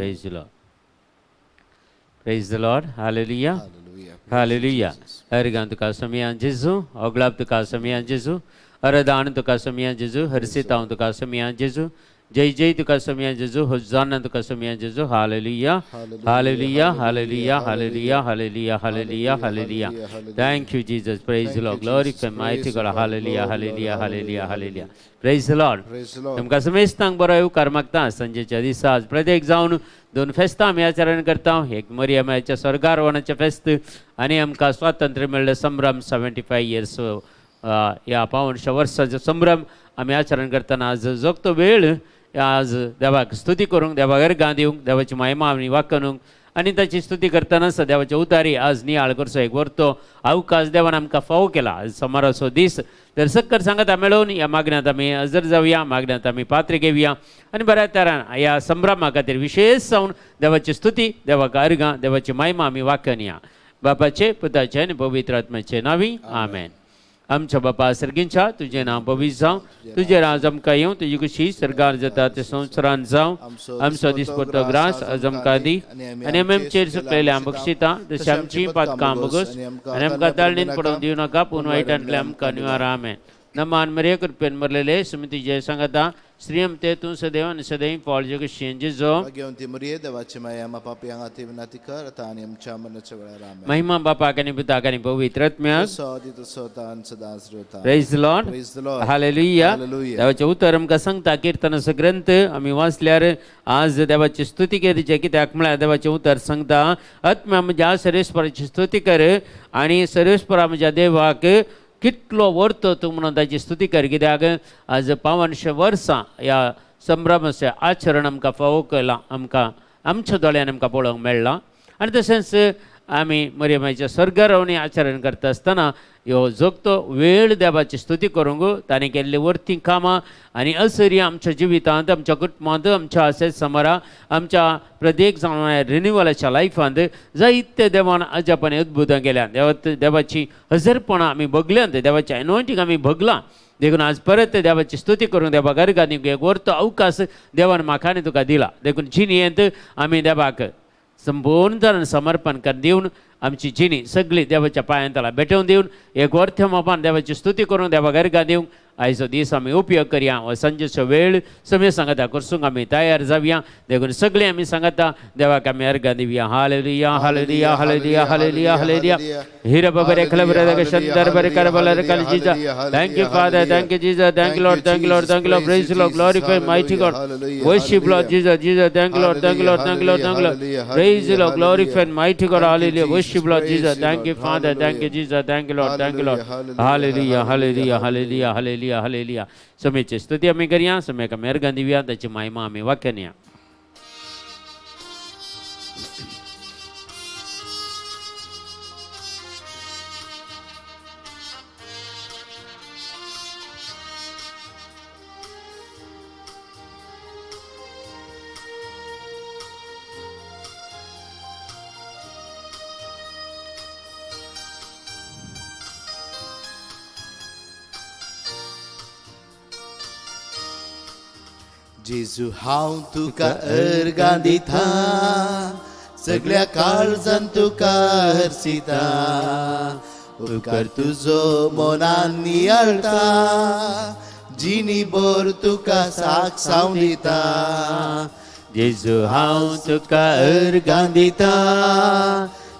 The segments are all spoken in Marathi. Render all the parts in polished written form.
Praise the Lord. Praise the Lord. Hallelujah. Hallelujah. Praise Hallelujah. Jesus. Ariganto kasamian Jesu, oglapto kasamian Jesu, aradanto kasamian Jesu, harsitaunto kasamian Jesu, jai jai to kasamian Jesu, hosanna to kasamian Jesu. Hallelujah. Hallelujah. Hallelujah. Hallelujah. Hallelujah. Hallelujah. Hallelujah. Thank you, Jesus. Praise the Lord. Glorify mighty God. Hallelujah. Hallelujah. Hallelujah. Hallelujah. Praise the Lord. Praise the Lord. तुमका समेस्तांक बरो येऊ कर्मकता संजेच्या दिसाच प्रत्येक जाऊन दोन फेस्तां आमी आचरण करता. एक मरियमाच्या स्वर्गारोहणाचे फेस्त आनी आमकां स्वातंत्र्य मेळ्ळें संभ्रम 75 इयर्स ह्या 52 वर्साचो संभ्रम आमी आचरण करतना आज जगतो वेळ आज देवाक स्तुती करूंक देवाक अर्घां दिवंक देवाची महिमा आमी वाखणूंक आनी ताची स्तुती करतानाच देवाचे उतारी आज नियाळ करचो एक व्हरतो अवकाश देवान आमकां फावो केला. आज सोमाराचो दीस तर सक्कर सांगात मेळून ह्या मागण्यांत आमी हजर जावया, मागण्यांत आमी पात्र घेवया आनी बऱ्या तरान ह्या संभ्रमा खातीर विशेश जावन देवाची स्तुती देवाक अर्घां देवाची महिमा आमी वाखणया. बापाचे पुताचे आनी पवित्र आत्म्याचे नांवी आमेन. आमच्या बापा सर्गींच्या तुझे नांव पवित्र जावं, तुझे राज आमकां येवं, तुजी कुशी सरकार जाता ते संवसारांत जावं. आमचो दिसपट्टो ग्रास आज आमकां दी आनी आमी आमचेर सुकलेले बक्षिता तशी आमची पातकां बोगस आनी आमकां ताळणीन पडोवंक दिवं नाका पूण वायटांतले आमकां निवारा. आमेन. नमान मरे कृपेन मरलेले सुमिती जय सांगता श्रीयम ते तूं सदैव आनी सदैव फळ जग शेंजेजो भाग्यवंती मरिये देवाची माया आम्हा पापी हांगा विनंती कर आता आनी आमच्या मरणाच्या वेळार आमेन. महिमा बापाक आनी पुताक आनी पवित्र आत्म्याक सदां सदां श्रोता. Praise the Lord. Praise the Lord. Hallelujah. Hallelujah. देवाचे उतर आमकां सांगता किर्तनाचो ग्रंथ आमी वाचल्यार आज देवाची स्तुती करचे कित्याक म्हळ्यार देवाचे उतर सांगता आत्म्या म्हज्या सर्वेस्पराची स्तुती कर आनी सर्वेस्परा म्हज्या देवाक कितलो व्हरतो तूं म्हणून ताची स्तुती कर कित्याक आज 52 वर्सां ह्या संभ्रमाचें आचरण आमकां फावो केलां, आमकां आमच्या दोळ्यान आमकां पळोवंक मेळ्ळां. आनी तशेंच आमी मरियमाच्या स्वर्गारोहणी आचरण करता आसतना ह्यो जगतो वेळ देवाची स्तुती करूंक ताणें केल्ली वर्ती कामां आनी असरी आमच्या जिवितांत आमच्या कुटुंबांत आमच्या आसेत समारा आमच्या प्रत्येक जाणां रिन्युवलाच्या लायफांत जायते देवान अजापांनी अद्भुतां केल्यात. देवाची हजरपणां आमी भोगल्यांत, देवाच्या एनॉयंटींग आमी भोगलां. देखून आज परत देवाची स्तुती करूंक देवाक अर्घां दिवंक एक व्हरतो अवकाश देवान म्हाका आनी तुका दिला. देखून जिणयेंत आमी देवाक संपूर्ण तरान समर्पण कर दिवन आमची जिणी सगळी देवाच्या पांयां तळा भेटोवन दिवन एक वर्थ मोपान देवाची स्तुती करूंक देवाक अर्घां दिवंक आयचो दीस आमी उपयोग करया. हो सांजेचो वेळ समय सांगता करसूंक आमी तयार जावया. देखून सगळीं आमी सांगता देवाक आमी अर्घां दिवया. Hallelujah hallelujah hallelujah hallelujah hallelujah. हिर बरे खल बरे शंदर बरे कर बरे कल Jesus. Thank you Father, thank you Jesus, thank you Lord, thank you Lord, thank you Lord. Praise Lord, glorify mighty God, worship Lord Jesus, Jesus, thank you Lord, thank you Lord, thank you Lord, thank you Lord. Praise Lord, glorify mighty God, hallelujah. Worship Lord Jesus, thank you Father, thank you Jesus, thank you Lord, thank you Lord. Hallelujah hallelujah hallelujah hallelujah hallelujah. समेची स्तुती आमी करया, समेक आमी अर्घां दिवया, ताची महिमा आमी वाखणया. जेजू हांव तुका अर्घां दिता, सगळ्या काळजान तुका हरसिता. उपकार तुजो मनान नियाळटा, जिणी बोर तुका साक्षांव दिता. जेजू हांव तुका अर्घां दिता,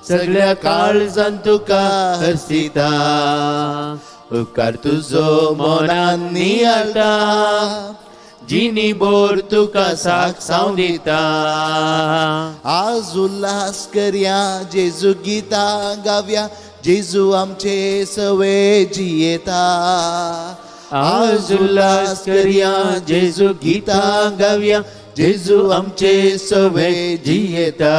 सगळ्या काळजान तुका हरसिता. उपकार तुजो मनान नियाळटा, जिणी बोर तुका साक्षांव दिता. आज उल्हास करया, जेजू गितां गावया, जेजू आमचे सवे जियेता. आज उल्हास करया, जेजू गितां गावया, जेजू आमचे सवे जियेता.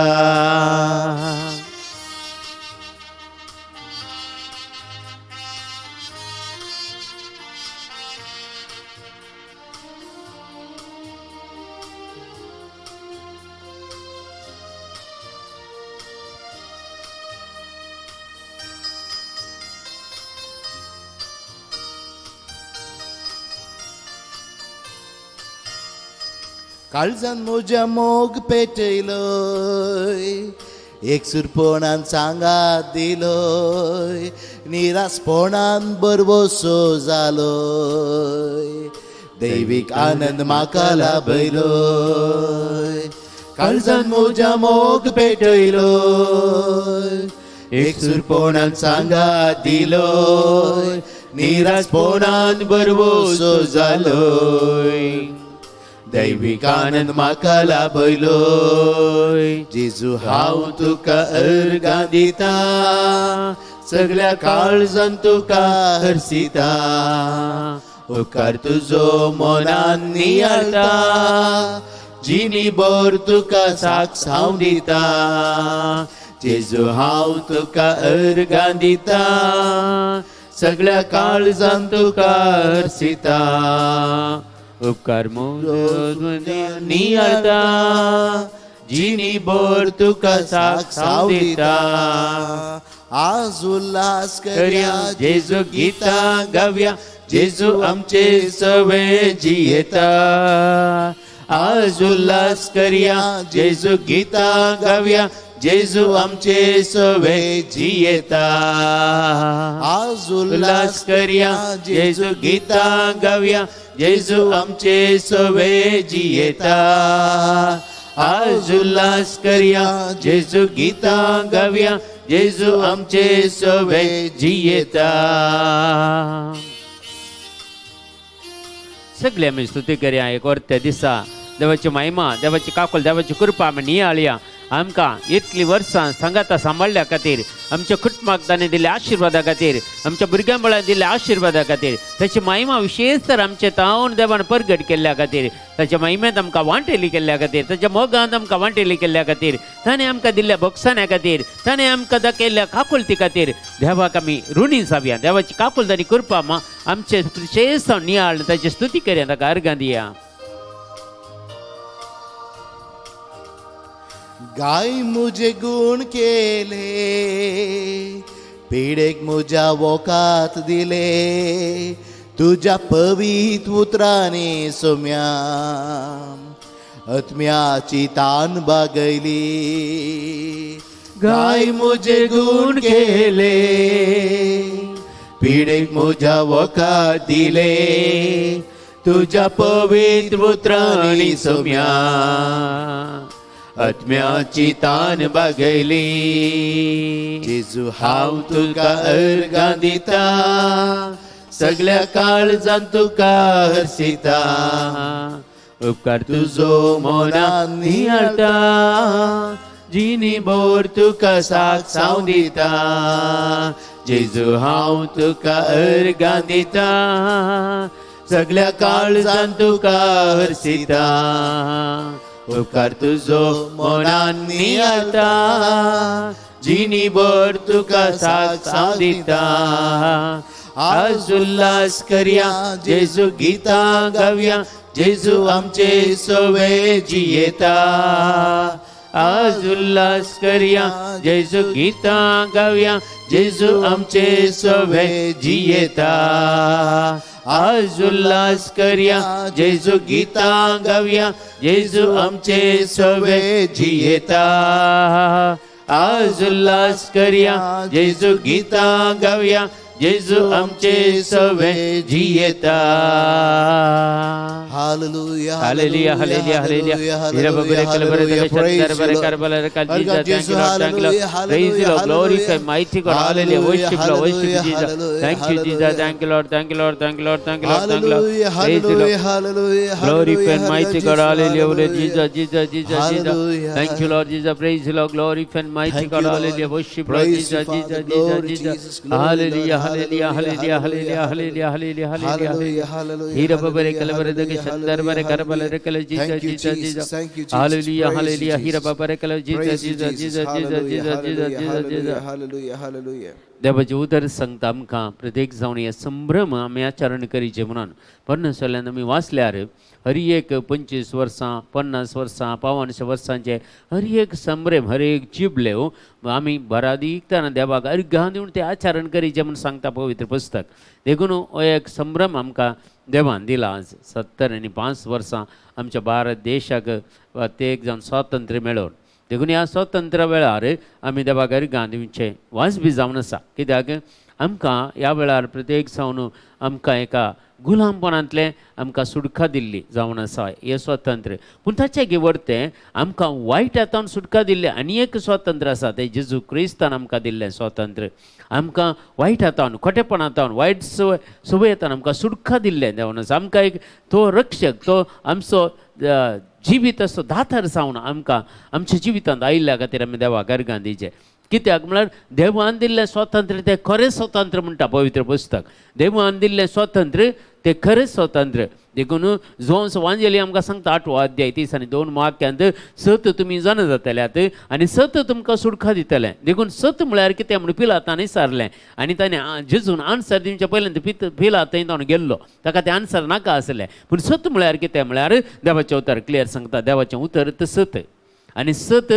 काळजान म्हज्या मोग पेटयलोय एकसुरपणान सांगात दिलोय निरासपणान बरवसो जालोय दैवीक आनंद म्हाका लाभयलोय काळजान म्हज्या मोग पेटयलोय एकसुरपणान सांगात दिलोय निरासपणान बरवसो जालोय दैवीक आनंद म्हाका लाभयलोय जेजू हांव तुका अर्गां दिता सगळ्या काळजान तुका हरसिता उपकार तुजो मनान नियाळटा जिणी बोर तुका साक्षांव दिता जेजू हांव तुका अर्गां दिता सगळ्या काळजान तुका हरसिता उपकार नियाळटा जिणी बोर तुका साक्षांव दिता आज उल्हास करया जेजू गितां गावया जेजू आमचे सवे जियेता आज उल्हास करया जेजू गितां गावया जेजू आमचे सवे जियेता आज उल्हास करया जेजू गितां गावया जेजू आमचे सवे जियेता आज उल्हास करया जेजू गितां गावया जेजू आमचे सवे जियेता सगळे आमी स्तुती करया एक वर्त्या दिसा देवाची महिमा देवाची काकूल देवाची कृपा आमी नियाळया आमकां इतली वर्सां संगाता सांबाळल्या खातीर आमच्या कुटुंबाक ताणें दिल्या आशिर्वादा खातीर आमच्या भुरग्यांबळान दिल्या आशिर्वादा खातीर ताची महिमा विशेष तर आमचे तावन देवान परगट केल्ल्या खातीर ताच्या महिमेंत आमकां वांटेली केल्ल्या खातीर ताच्या मोगांत आमकां वांटेली केल्ल्या खातीर ताणें आमकां दिल्ल्या बक्षाण्या खातीर ताणें आमकां दाखयल्ल्या काकुलती खातीर देवाक आमी ऋणी जावया देवाची काकुलती आनी कृपा आमचे विशेष नियाळ ताची स्तुती करया ताका अर्गां दिया गाय मुझे गुण केले पिडेक म्हज्या वोकात दिले तुझ्या पवित्र उतरांनी सोम्या आत्म्याची तान बागयली गाय मुझे गुण केले पिडेक म्हज्या वोकात दिले तुझ्या पवित्र उतरांनी सोम्या आत्म्याची तान बागयली जेजू हांव तुका अर्गां दिता सगळ्या काळजान तुका हरसिता उपकार तुजो मनान नियाळटा जिणी बोर तुका साक्षांव दिता जेजू हांव तुका अर्गां दिता सगळ्या काळजान तुका हरसिता उपकार तुजो मनान नियाळटा जिणी बोर तुका साक्षांव दिता आज उल्हास करया जेजू गितां गावया जेजू आमचे सवे जियेता आज उल्हास करया जेजू गितां गावया जेजू आमचे सवे जियेता आज उल्हास करया जेजू गितां गावया जेजू आमचे सवे जियेता आज उल्हास करया जेजू गितां गावया जेजू आमचे सवे जियेता हालेलुया हालेलुया हालेलुया हालेलुया हिरा बबरे कलबरे दे शंकर बरे करबले कल Jesus thank you praise you glorify mighty God hallelujah worship Jesus thank you Jesus thank you Lord thank you Lord thank you Lord thank you Lord thank you Lord hallelujah hallelujah glorify mighty God hallelujah Jesus Jesus Jesus Jesus thank you Lord Jesus praise you Lord glorify mighty God hallelujah worship Jesus Jesus Jesus hallelujah hallelujah hallelujah hallelujah hallelujah hallelujah hallelujah hallelujah हिरा बबरे कलबरे दे शंकर बरे करबले कल Jesus Jesus Jesus hallelujah hallelujah हिरा बबरे कल Jesus Jesus Jesus Jesus Jesus Jesus hallelujah hallelujah देवाचे उदर सांगता आमकां प्रत्येक जावन हे संभ्रम आमी आचरण करीचे म्हणून परमेश्वरान आमी वाचल्यार हर एक 25 वर्सां 50 वर्सां 52 वर्सांचे हर एक संभ्रम हर एक चिबले आमी भरादिकतान देवाक अर्घां दिवन ते आचरण करीचे म्हणून सांगता पवित्र पुस्तक देखून हो एक संभ्रम आमकां देवान दिला आज 75 वर्सां आमच्या भारत देशाक ते एक जावन स्वातंत्र्य मेळोवन देखून ह्या स्वतंत्र वेळार आमी देवाक अर्घां दिवचें वाजबी जावन आसा कित्याक आमकां ह्या वेळार प्रत्येक जावन आमकां एका गुलामपणांतले आमकां सुटका दिल्ली जावन आसा हें स्वातंत्र्य पूण ताचे वर्तें आमकां वायट हातान सुटका दिल्लें आनी एक स्वातंत्र्य आसा तें जेजू क्रिस्तान आमकां दिल्लें स्वातंत्र्य आमकां वायट हातान खोटेपणांतान वायट सुबेतान आमकां सुटका दिल्लें जावन आसा आमकां एक तो रक्षक तो आमचो जिवीत असो दातार जावन आमकां आमच्या जिवितांत आयिल्ल्या खातीर आमी देवाक अर्घां दिवचें कित्याक म्हळ्यार देवान दिल्लें स्वातंत्र्य तें खरें स्वातंत्र्य म्हणटा पवित्र पुस्तक देवान दिल्लें स्वातंत्र्य तें खरें स्वातंत्र्य देखून जोन्स वांजेली आमकां सांगता 8वो अध्याय 30 आनी 2 वाक्यांत सत तुमी जन जातल्यात आनी सत तुमकां सुटका दितलें देखून सत म्हळ्यार कितें म्हणून पिलातांनी विचारलें आनी ताणें जेजून आन्सर दिवचे पयलें पिलात थंय जावन गेल्लो ताका तें आन्सर नाका आसलें पूण सत म्हळ्यार कितें म्हळ्यार देवाचें उतर क्लियर सांगता देवाचें उतर तें सत आनी सत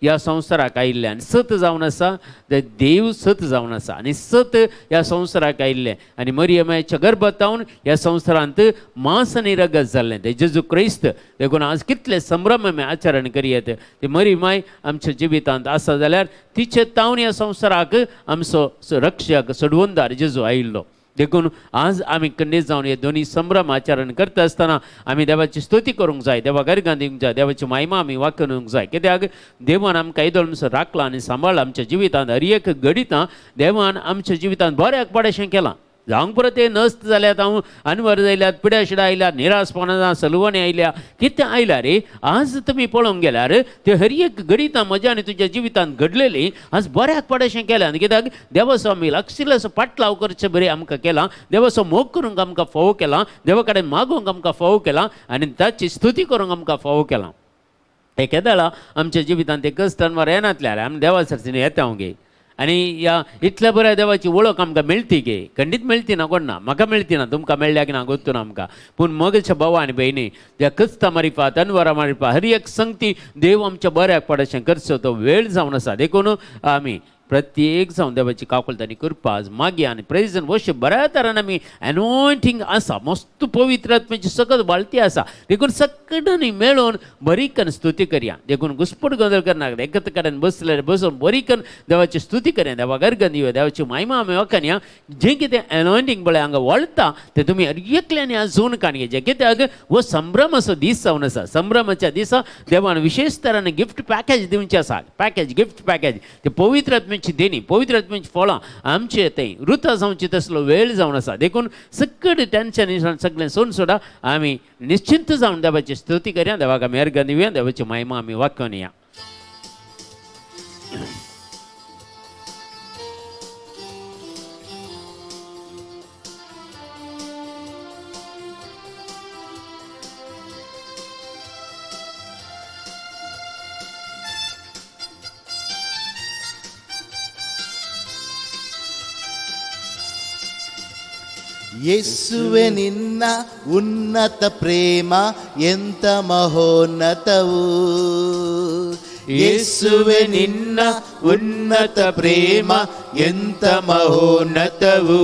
ह्या संवसाराक आयिल्ले आनी सत जावन आसा ते देव सत जावन आसा आनी सत ह्या संवसाराक आयिल्ले आनी मरियमाच्या गर्भांतावन ह्या संवसारांत मांस आनी रगत जाल्लें ते जेजू क्रिस्त देखून आज कितले संभ्रम आमी आचरण करियेत ते मरियमाय आमच्या जिवितांत आसा जाल्यार तिचे तावन ह्या संवसाराक आमचो रक्षक सोडवंदार जेजू आयिल्लो देखून आज आमी खंडीत जावन हे दोनी संभ्रम आचरण करता आसतना आमी देवाची स्तुती करूंक जाय देवाक अर्घां दिवंक जाय देवाची महिमा आमी वाखणूंक जाय कित्याक देवान आमकां इदोळसो राखला आनी सांबाळ्ळा आमच्या जिवितांत हर एक घडितां देवान आमच्या जिवितांत बऱ्याक पडेशें केलां जावंक परत ते नस्त जाल्यात हांव अनवर जायल्यात पिड्या शिड्या आयल्यात निराशपणां सलवणी आयल्या कितें आयल्या रे आज तुमी पळोवंक गेल्यार ते हर एक घडितां म्हज्या आनी तुज्या जिवितांत घडलेली आज बऱ्याक पडेशें केल्या कित्याक देवाचो आमी लागशिल्लोसो पाटलाव करचे बरें आमकां केलां देवाचो मोग करूंक आमकां फोव केलां देवा कडेन मागूंक आमकां फोव केलां आनी ताची स्तुती करूंक आमकां फोव केलां एकेदाळा आमच्या जिवितांत एक कस्तांवर येनातल्यार आमी देवा सर्तीन येता गे आनी ह्या इतल्या बऱ्या देवाची वळख आमकां मेळटी गे खंडीत मेळटी ना कोण ना म्हाका मेळटी ना तुमकां मेळ्ळ्या की ना गोत्तू ना आमकां पूण मोगच्या भाव आनी भयणी त्या क्रिस्ता मारिफा तनवरां मारिफा हर एक संगती देव आमच्या बऱ्याक पडशें करचो तो वेळ जावन आसा देखून आमी प्रत्येक जावन देवाची काकुळटांनी करपा आज मागया आनी प्रेज एंड वर्शीप बऱ्या तरान आमी एनॉयंटींग आसा मस्त पवित्र आत्म्याची सकत बाळती आसा देखून सगळ्यांनी मेळून बरीकन स्तुती करया देखून घुसपट गोंधळ करनाका एकत्र कडेन बसले बसून बरीकन देवाची स्तुती करया देवाक अर्घां दिवया देवाची महिमा आमी वखनया जें कितें एनॉयंटींग बळें हांगा वळटा तें तुमी एकल्यानी आजून काणयेचें कित्याक हो संभ्रम असो दीस जावन आसा संभ्रमाच्या दिसा देवान विशेश तरान गिफ्ट पॅकेज दिवचें आसा पॅकेज गिफ्ट पॅकेज ते पवित्र आत्म्याची देणी पवित्र आत्म्याची फळां आमचे तें रुतां जावची तसलो वेळ जावन आसा देखून सगळें टेन्शन सगळें सोडून सोडा आमी निश्चिंत जावन देवाची स्तुती करया देवाक आमी अर्घां दिवया देवाची महिमा आमी वाखणया ಯೇಸುವೆ ನಿನ್ನ ಉನ್ನತ ಪ್ರೇಮ ಎಂತ ಮಹೋನ್ನತವು ಯೇಸುವೆ ನಿನ್ನ ಉನ್ನತ ಪ್ರೇಮ ಎಂತ ಮಹೋನ್ನತವು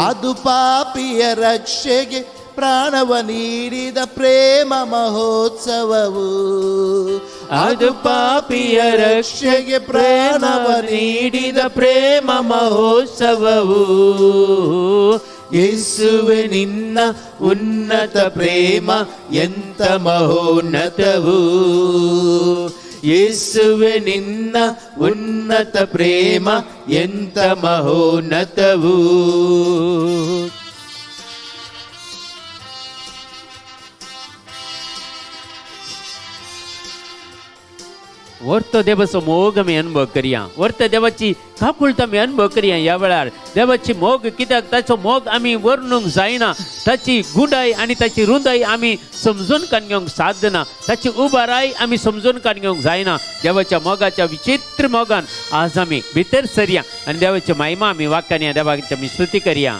ಅದು ಪಾಪಿಯ ರಕ್ಷೆಗೆ ಪ್ರಾಣವ ನೀಡಿದ ಪ್ರೇಮ ಮಹೋತ್ಸವವು ಅದು ಪಾಪಿಯ ರಕ್ಷೆಗೆ ಪ್ರಾಣವ ನೀಡಿದ ಪ್ರೇಮ ಮಹೋತ್ಸವವು ಯೇಸುವೆ ನಿನ್ನ ಉನ್ನತ ಪ್ರೇಮ ಎಂತ ಮಹೋನ್ನತವು ಯೇಸುವೆ ನಿನ್ನ ಉನ್ನತ ಪ್ರೇಮ ಎಂತ ಮಹೋನ್ನತವು वरतो देवाचो मोग आमी अनुभव करया, वरतो देवाची काकुळट आमी अनुभव करया. ह्या वेळार देवाची मोग कित्याक ताचो मोग आमी वर्णूंक जायना, ताची गुडाय आनी ताची रुंदाय आमी समजून काडूंक साधना, ताची उबाराय आमी समजून काडूंक जायना. देवाच्या मोगाच्या विचित्र मोगान आज आमी भितर सरया आनी देवाची महिमा आमी वाक्यान देवाची आमी स्तुती करया.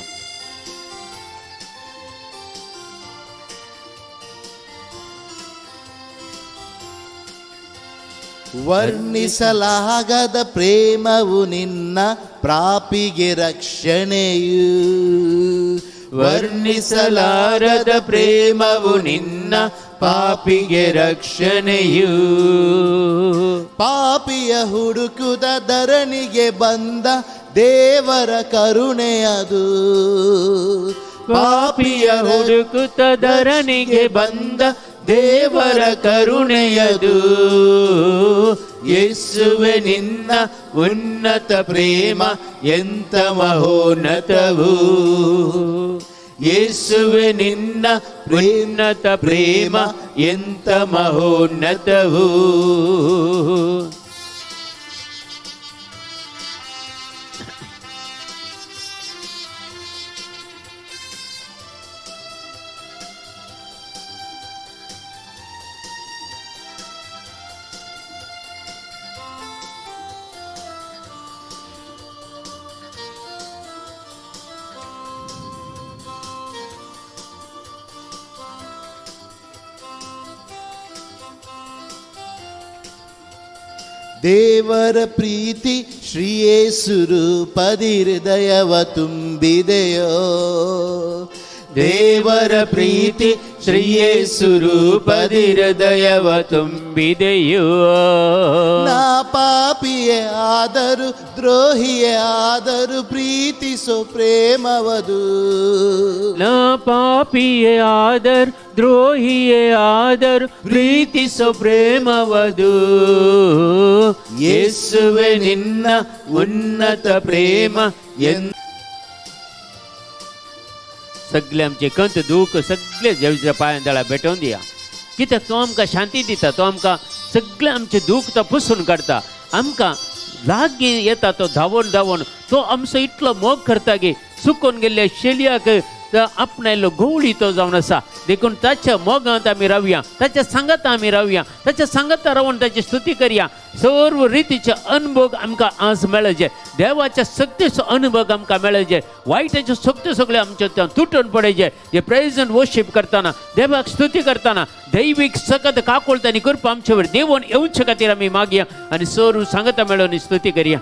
ವರ್ಣಿಸಲಾಗದ ಪ್ರೇಮವು ನಿನ್ನ ಪ್ರಾಪಿಗೆ ರಕ್ಷಣೆಯು, ವರ್ಣಿಸಲಾರದ ಪ್ರೇಮವು ನಿನ್ನ ಪಾಪಿಗೆ ರಕ್ಷಣೆಯು. ಪಾಪಿಯ ಹುಡುಕುದ ಧರಣಿಗೆ ಬಂದ ದೇವರ ಕರುಣೆಯದು, ಪಾಪಿಯ ಹುಡುಕುತ್ತ ಧರಣಿಗೆ ಬಂದ ದೇವರ ಕರುಣೆಯದು. ಯೇಸುವೆ ನಿನ್ನ ಉನ್ನತ ಪ್ರೇಮ ಎಂತ ಮಹೋನ್ನತವು, ಯೇಸುವೆ ನಿನ್ನ ಉನ್ನತ ಪ್ರೇಮ ಎಂತ ಮಹೋನ್ನತವು. ದೇವರ ಪ್ರೀತಿ ಶ್ರೀಯೇಸು ರೂಪದಿ ಹೃದಯವ ತುಂಬಿದೆಯೋ, ದೇವರ ಪ್ರೀತಿ ಶ್ರೀಯೇಸು ರೂಪದಿ ಹೃದಯವ ತುಂಬಿದೆಯೋ. ನಾ ಪಾಪಿಯೇ ಆದರೂ ದ್ರೋಹಿಯೇ ಆದರೂ ಪ್ರೀತಿಸೋ ಪ್ರೇಮವದು, ನಾ ಪಾಪಿಯೇ ಆದರ್ ದ್ರೋಹಿಯೇ ಆದರ್ ಪ್ರೀತಿಸೋ ಪ್ರೇಮವದು. ಯೇಸುವೆ ನಿನ್ನ ಉನ್ನತ ಪ್ರೇಮ ಎಂತ. सगळे आमचे कंत दूख सगळे देवाच्या पांयां तळा भेटोवन दिया, कित्याक तो आमकां शांती दिता, तो आमकां सगळे आमचे दूख तो पुसून काडटा. आमकां लागीं येता तो धांवून धांवून तो आमचो इतलो मोग करता की सुकोवन गेल्ल्या शेलयाक आपणायलो गवळी तो जावन आसा. देखून ताच्या मोगांत आमी रावया, ताच्या सांगात आमी रावया, ताच्या सांगात रावून ताची स्तुती करया. सर्व रितीचे अनुभव आमकां आज मेळचे, देवाच्या सक्तीचो अनुभव आमकां मेळचे, वायटाच्यो सक्ती सगळे आमचे तुटून पडचे. हे प्रेज एंड वर्शीप करतना, देवाक स्तुती करतना दैवीक सकत काकुळट आनी कृपा आमचे वर देवून येवचे खातीर आमी मागया आनी सर्व सांगता मेळोवन स्तुती करया.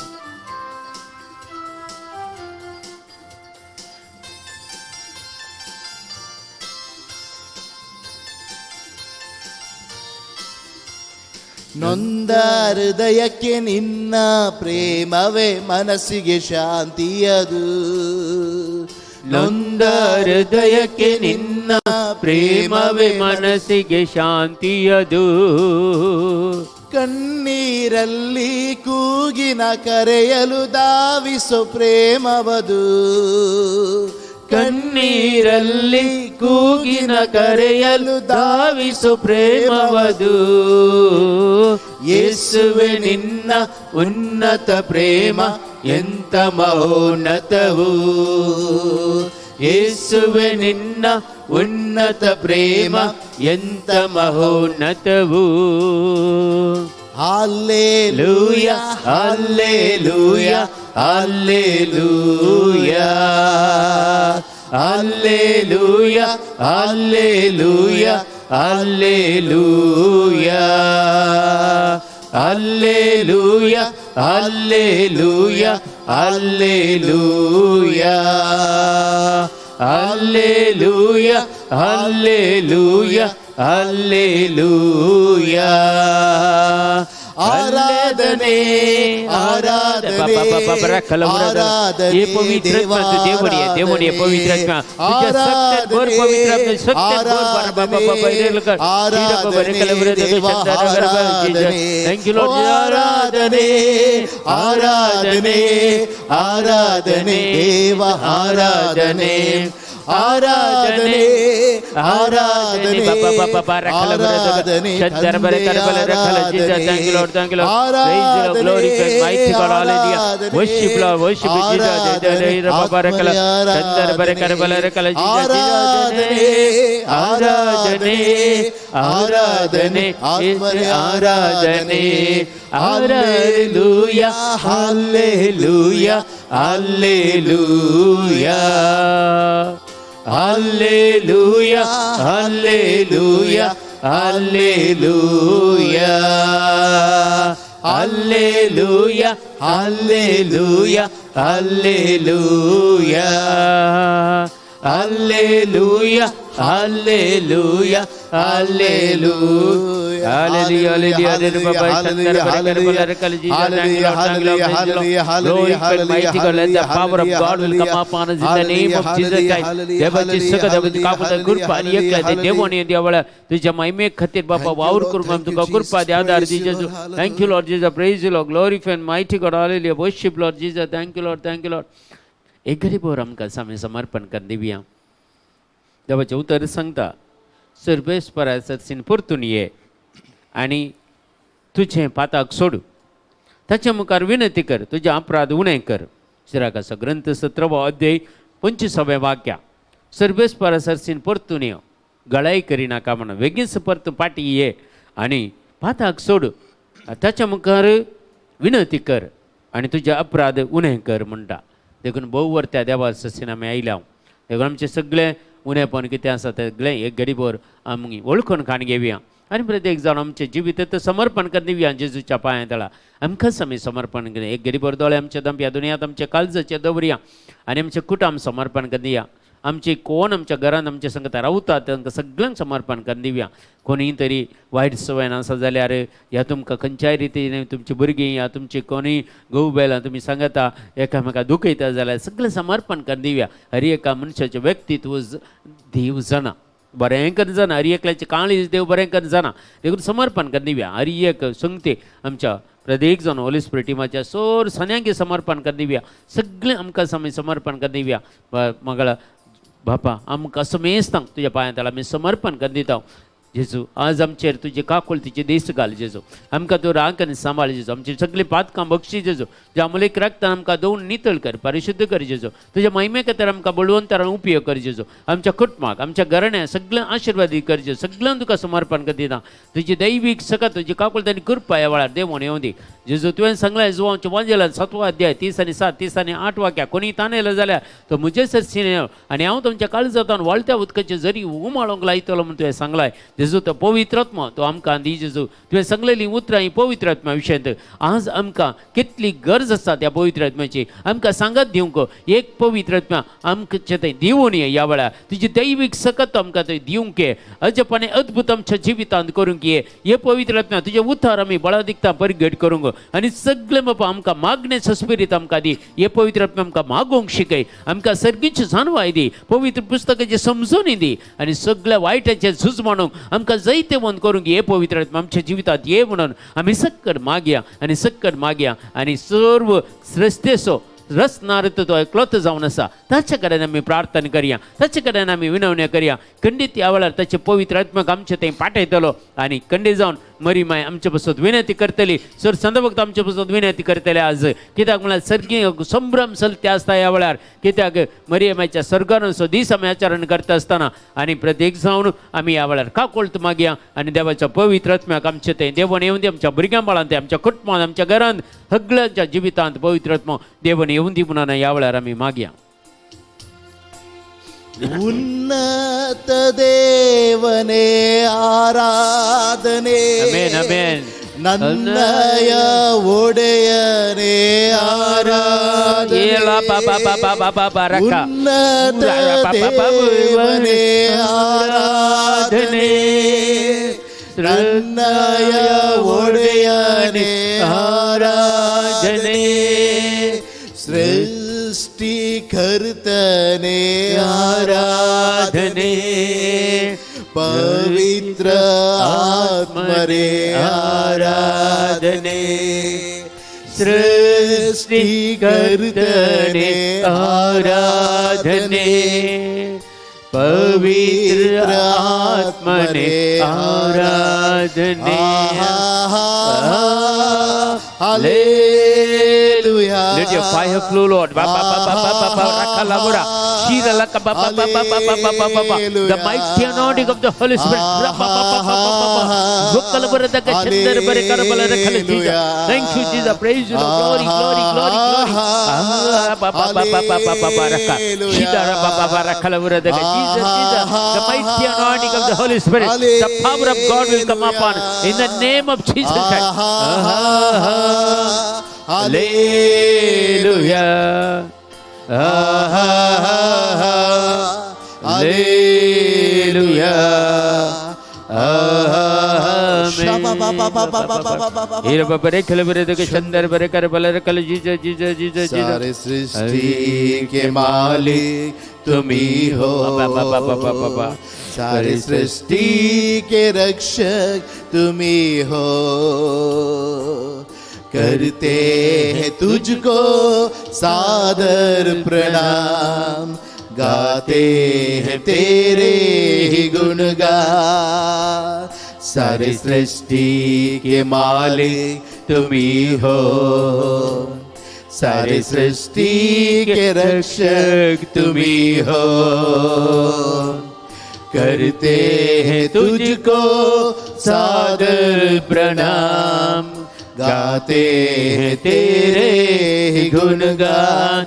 ನೊಂದ ಹೃದಯಕ್ಕೆ ನಿನ್ನ ಪ್ರೇಮವೇ ಮನಸ್ಸಿಗೆ ಶಾಂತಿಯದು, ನೊಂದ ಹೃದಯಕ್ಕೆ ನಿನ್ನ ಪ್ರೇಮವೇ ಮನಸ್ಸಿಗೆ ಶಾಂತಿಯದು. ಕಣ್ಣೀರಲ್ಲಿ ಕೂಗಿನ ಕರೆಯಲು ಧಾವಿಸೋ ಪ್ರೇಮವದು, ಕಣ್ಣೀರಲ್ಲಿ ಕೂಗಿನ ಕರೆಯಲು ಧಾವಿಸು ಪ್ರೇಮವದು. ಯೇಸುವೆ ನಿನ್ನ ಉನ್ನತ ಪ್ರೇಮ ಎಂತ ಮಹೋನ್ನತವು, ಯೇಸುವೆ ನಿನ್ನ ಉನ್ನತ ಪ್ರೇಮ ಎಂತ ಮಹೋನ್ನತವು. Hallelujah hallelujah hallelujah hallelujah hallelujah hallelujah hallelujah hallelujah hallelujah hallelujah hallelujah hallelujah. ಆರಾಧನೆ ಆರಾಧನೆ ಆರಾಧನೆ ये पवित्र आत्मा तू देवडी आहे, देवडी आहे पवित्र आत्मा तुझ्या सत्यात भर पवित्र आत्मा सत्यात भर बाबा बाबा इरेलकर थँक यू लॉर्ड. आराधने आराधने आराधने देव आराधने ಆರಾಧನೆ ಆರಾಧನೆ ಆರಾಧನೆ ಆರಾಧನೆ ಆರಾಧನೆ ಆತ್ಮನೇ ಆರಾಧನೆ hallelujah hallelujah hallelujah hallelujah hallelujah hallelujah hallelujah hallelujah hallelujah hallelujah hallelujah hallelujah power of God will come upon us in the name of Jesus Christ. देवाची सगळं देवाची कापड कृपा आणि एकला ते देवाने देवाला तुझ्या महिमे खातीर बापा वावर करून आम तुका कृपा दे आधार दी जेजू. Thank you Lord Jesus, praise you Lord, glorify and mighty God, hallelujah, worship Lord Jesus. Thank you Lord, thank you Lord. एक गरीबवर आमकां सामने समर्पण कर दिवया. देवाचे उतर सांगता सर्वेस्परासीन परतून ये आणि तुझे पाताक सोड, ताच्या मुखार विनंती कर, तुझे अपराध उणें कर. शिराकाचा ग्रंथ 17 अध्याय 25 वाक्या. सर्वेस्परासीन परतून ये, गळाई करी नाका म्हणून वेगीच परतून पाटी ये आणि पाताक सोड, ताच्या मुखार विनंती कर आणि तुझे अपराध उणें कर म्हणटा. देखून भोव वर्त्या देवा ससीन आमी आयल्या. देखून आमचे सगळे उणेपण कितें आसा तें सगळें एक घडीभर आमी वळखून खाण घेवया आणि प्रत्येक जाण आमचें जिवीत समर्पण कर दिवया जेजूच्या पांया तळा. आमकांच आमी समर्पण कर, एक घडीभर दोळे आमचे दंप्या दुनियांत आमचे काळजाचे दवरया आनी आमचें कुटुंब समर्पण कर दिया. आमचे कोण आमच्या घरान आमच्या संगता रावतात तांकां सगळ्यांक समर्पण कर दिवया. कोणीय तरी वायट संवयन आसा जाल्यार ह्या तुमकां खंयच्याय रितीन तुमची भुरगीं या तुमची कोणीय घोव बायलां तुमी सांगता एकामेकाक दुखयता जाल्यार सगळें समर्पण कर दिवया. हर एका मनशाचें व्यक्तित्व देव जाणा, बरें कर जाणा, हर एकल्याचें काळीज देव बरें कर जाणा. देखून समर्पण कर दिवया. हर एक संगते आमच्या प्रत्येक जाण होली स्पिरीट टिमाच्या सोर सन्यांकी समर्पण कर दिवया. सगळें आमकां सामी समर्पण कर दिवया. मंगळा बापा आमकां समेस्तांक तुज्या पांया तळा आमी समर्पण कर दिता. जेजू आज आमचेर तुजे काकुळतीचे देश घाल जेजू. आमकां तूं राख आनी सांबाळ जेजू. आमची सगळीं पातकां बक्षी जेजू. ज्या अमूल्य रक्तान आमकां धुवन नितळ कर, परिशुद्ध कर जेजू. तुज्या महिमे खातीर आमकां बळवंतरान उपयोग कर जेजू. आमच्या कुटुंबाक आमच्या घराण्या सगळ्यांक आशिर्वादी कर जेजू. सगळ्यांक तुका समर्पण कर दिता. तुजी दैवीक सकत तुजी काकुळतानी कृपा ह्या वेळार देवून येवं दी जेजू. तुवें सांगलें जुवांच्या वांजेलान 7 अध्याय 30 आनी 7, 30 आनी 8 वाक्या. कोणी ताणयलो जाल्यार तो म्हजे सरसीन येव आनी हांव तुमच्या काळजांतान वळत्या उदकाचे जरी उमाळोंक लायतलो म्हूण तुवें सांगलाय जेजू. तो पवित्र आत्मा तो आमकां दी जेजू. तुवें सांगलेली उतरां ही पवित्र आत्म्या विशयंत आज आमकां कितली गरज आसा त्या पवित्र आत्म्याची. आमकां सांगत दिवंक एक पवित्र आत्म्या आमचे थंय दिवून ये ह्या वेळार. तुजी दैवीक सकत आमकां थंय दिवंक ये. अजपाने अद्भुत आमच्या जिवितांत करूंक ये. हे पवित्र आत्म्या तुजे उतार आमी बळादिकता परगट करूंक आनी सगळे बाबा आमकां मागणेचो स्पिरीट आमकां दी. हे पवित्र आत्म्या आमकां मागोवंक शिकय. आमकां सर्गीची जाणवाय दी. पवित्र पुस्तकाची समजूनी दी आनी सगळ्या वायटाचें झूज म्हणूंक आमकां जायते वन करूंक हे पवित्र आत्मा आमच्या जिवितांत ये म्हणून आमी सक्कड मागया आनी सक्कड मागया. आनी सर्व श्रेष्ठेचो रसनार तो एकलोत जावन आसा ताचे कडेन आमी प्रार्थना करया. ताचे कडेन आमी विनवण्या करया. खंडीत ह्या वेळार ताचे पवित्र आत्म्याक आमचे थंय पाठयतलो आनी खंडीत जावन मरी माय आमचे पासून विनंती करतली. सर संदभक्त आमचे पासून विनंती करतले आज. कित्याक म्हळ्यार सर्गी संभ्रम चलते आसता ह्या वेळार. कित्याक मरी मायच्या सर्गानचो दीस आमी आचरण करता आसतना आनी प्रत्येक जावन आमी ह्या वेळार काकोळत मागया आनी देवाच्या पवित्र आत्म्याक आमचे थंय देवण येवन दी. आमच्या भुरग्यां बाळांत आमच्या कुटुंबांत आमच्या घरांत सगळ्यांच्या जिवितांत पवित्र आत्मा देवण येवन दी म्हणून ह्या वेळार आमी मागया. ಉನ್ನತ ದೇವನೇ ಆರಾಧನೆ. Amen amen. ನನ್ನಯ ಒಡೆಯನೇ ಆರಾಧನೆ. ಉನ್ನತ ದೇವನೇ ಆರಾಧನೆ. ನನ್ನಯ ಒಡೆಯನೇ ಆರಾಧನೆ. सृष्टिकर्तने आराधने. पवित्र आत्मने आराधने. सृष्टिकर्तने आराधने. पवित्र आत्मने आराधने Hallelujah. Let your fire flow, Lord. The mighty anointing of the Holy Spirit. Thank you, Jesus. Praise you, Lord. Glory, glory, glory, glory. Jesus, Jesus. The mighty anointing of the Holy Spirit. The power of God will come upon in the name of Jesus Christ. Hallelujah. Hallelujah. सारे सृष्टि के मालिक तुम ही हो, सारे सृष्टि के रक्षक तुम ही हो, करते हैं तुझको सादर प्रणाम, गाते हैं तेरे ही गुणगान, सारी सृष्टि के मालिक तुम ही हो, सारी सृष्टि के रक्षक तुम ही हो, करते हैं तुझको सादर प्रणाम, गाते हैं तेरे ही गुणगान।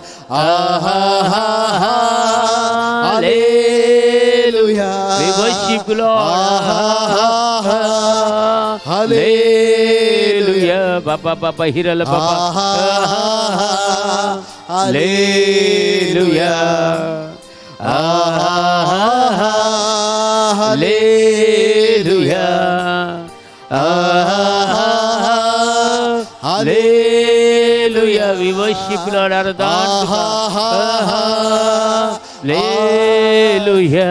Hallelujah, We worship you, Lord. Hallelujah, Baba Baba Hirala Baba. Hallelujah, hallelujah, Hallelujah, we worship Lord our God. Hallelujah.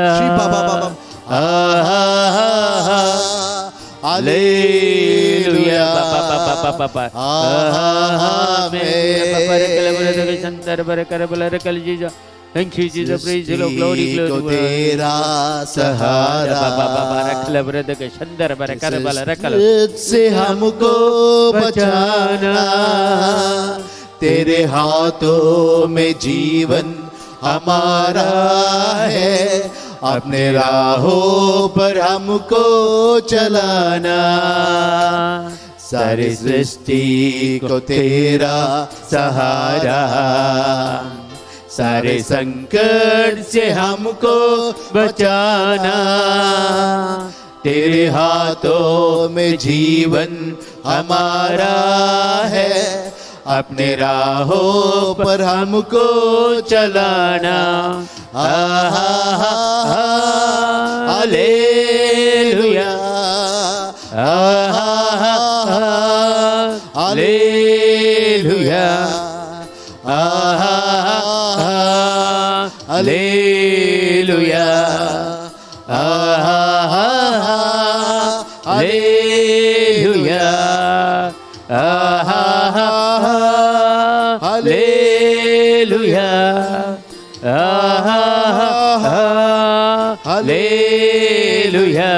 Hallelujah. Thank you, Jesus. Praise the Lord. Glory, glory. तेरा सहारा से हमको बचाना, तेरे हाथों में जीवन हमारा है, अपने राहों पर हमको चलाना, सारी सृष्टि को तेरा सहारा, सारे संकट से हमको बचाना, तेरे हाथों में जीवन हमारा है, अपने राहों पर हमको चलाना। Hallelujah, hallelujah, hallelujah, hallelujah, hallelujah, hallelujah, hallelujah,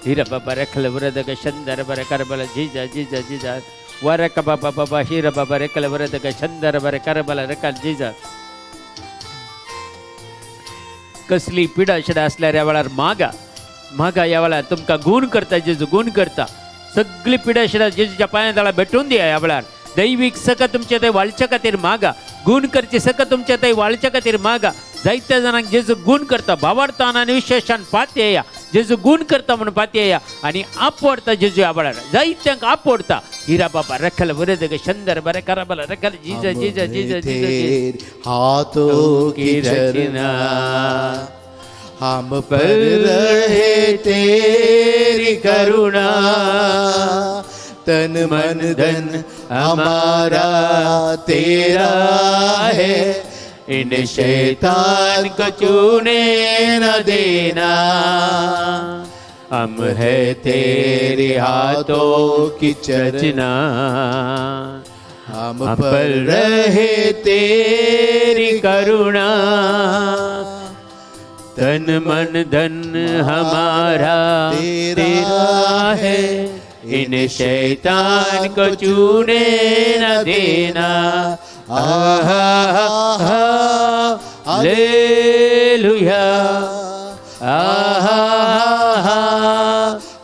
Hira baba rekla vrada ka shandar bara karbala jija jija jija waraka baba baba hira baba rekla vrada ka shandar bara karbala rekal jija कसली पिडा शिडा असल्यार ह्या वेळार मागा मागा ह्या वेळार तुमकां गूण करता जेजू गूण करता सगळी पिडा शिडा जेजूच्या पांया तळा भेटून दिया ह्या वेळार दैवीक सका तुमचे थंय वाळच्या खातीर मागा गूण करचे सका तुमचे थंय वाळच्या खातीर मागा जायत्या जाणांक जेजू गूण करता भावार्थान आनी विशेशान पातयेया जेजू गूण करता म्हणून पातयेया आनी आपवडता जेजू ह्या वेळार जायत्यांक आपवडता हिरा बाबा रखल वरद शंदर बर करबल रखल जीजा जीजा जीजा जीजा हाथों की रचना हम पर रहे तेरी करुणा तन मन धन हमारा तेरा है इन शैतान को छूने न देना हम है तेरे हाथों की रचना, हम पर रहे तेरी करुणा, तन मन धन हमारा तेरा है, इन शैतान को छूने न देना। Hallelujah,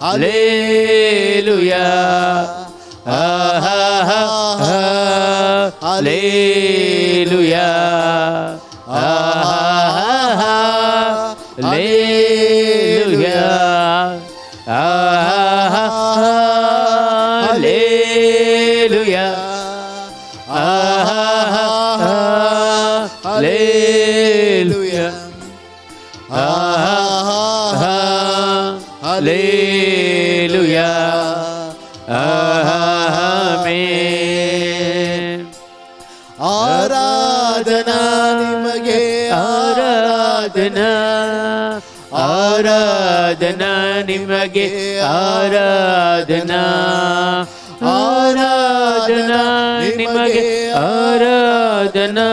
hallelujah, hallelujah, hallelujah, hallelujah, hallelujah, hallelujah, amen. ಆರಾಧನಾ ನಿಮಗೆ, ಆರಾಧನಾ, ಆರಾಧನಾ ನಿಮಗೆ, ಆರಾಧನಾ, ಆರಾಧನಾ ನಿಮಗೆ, ಆರಾಧನಾ,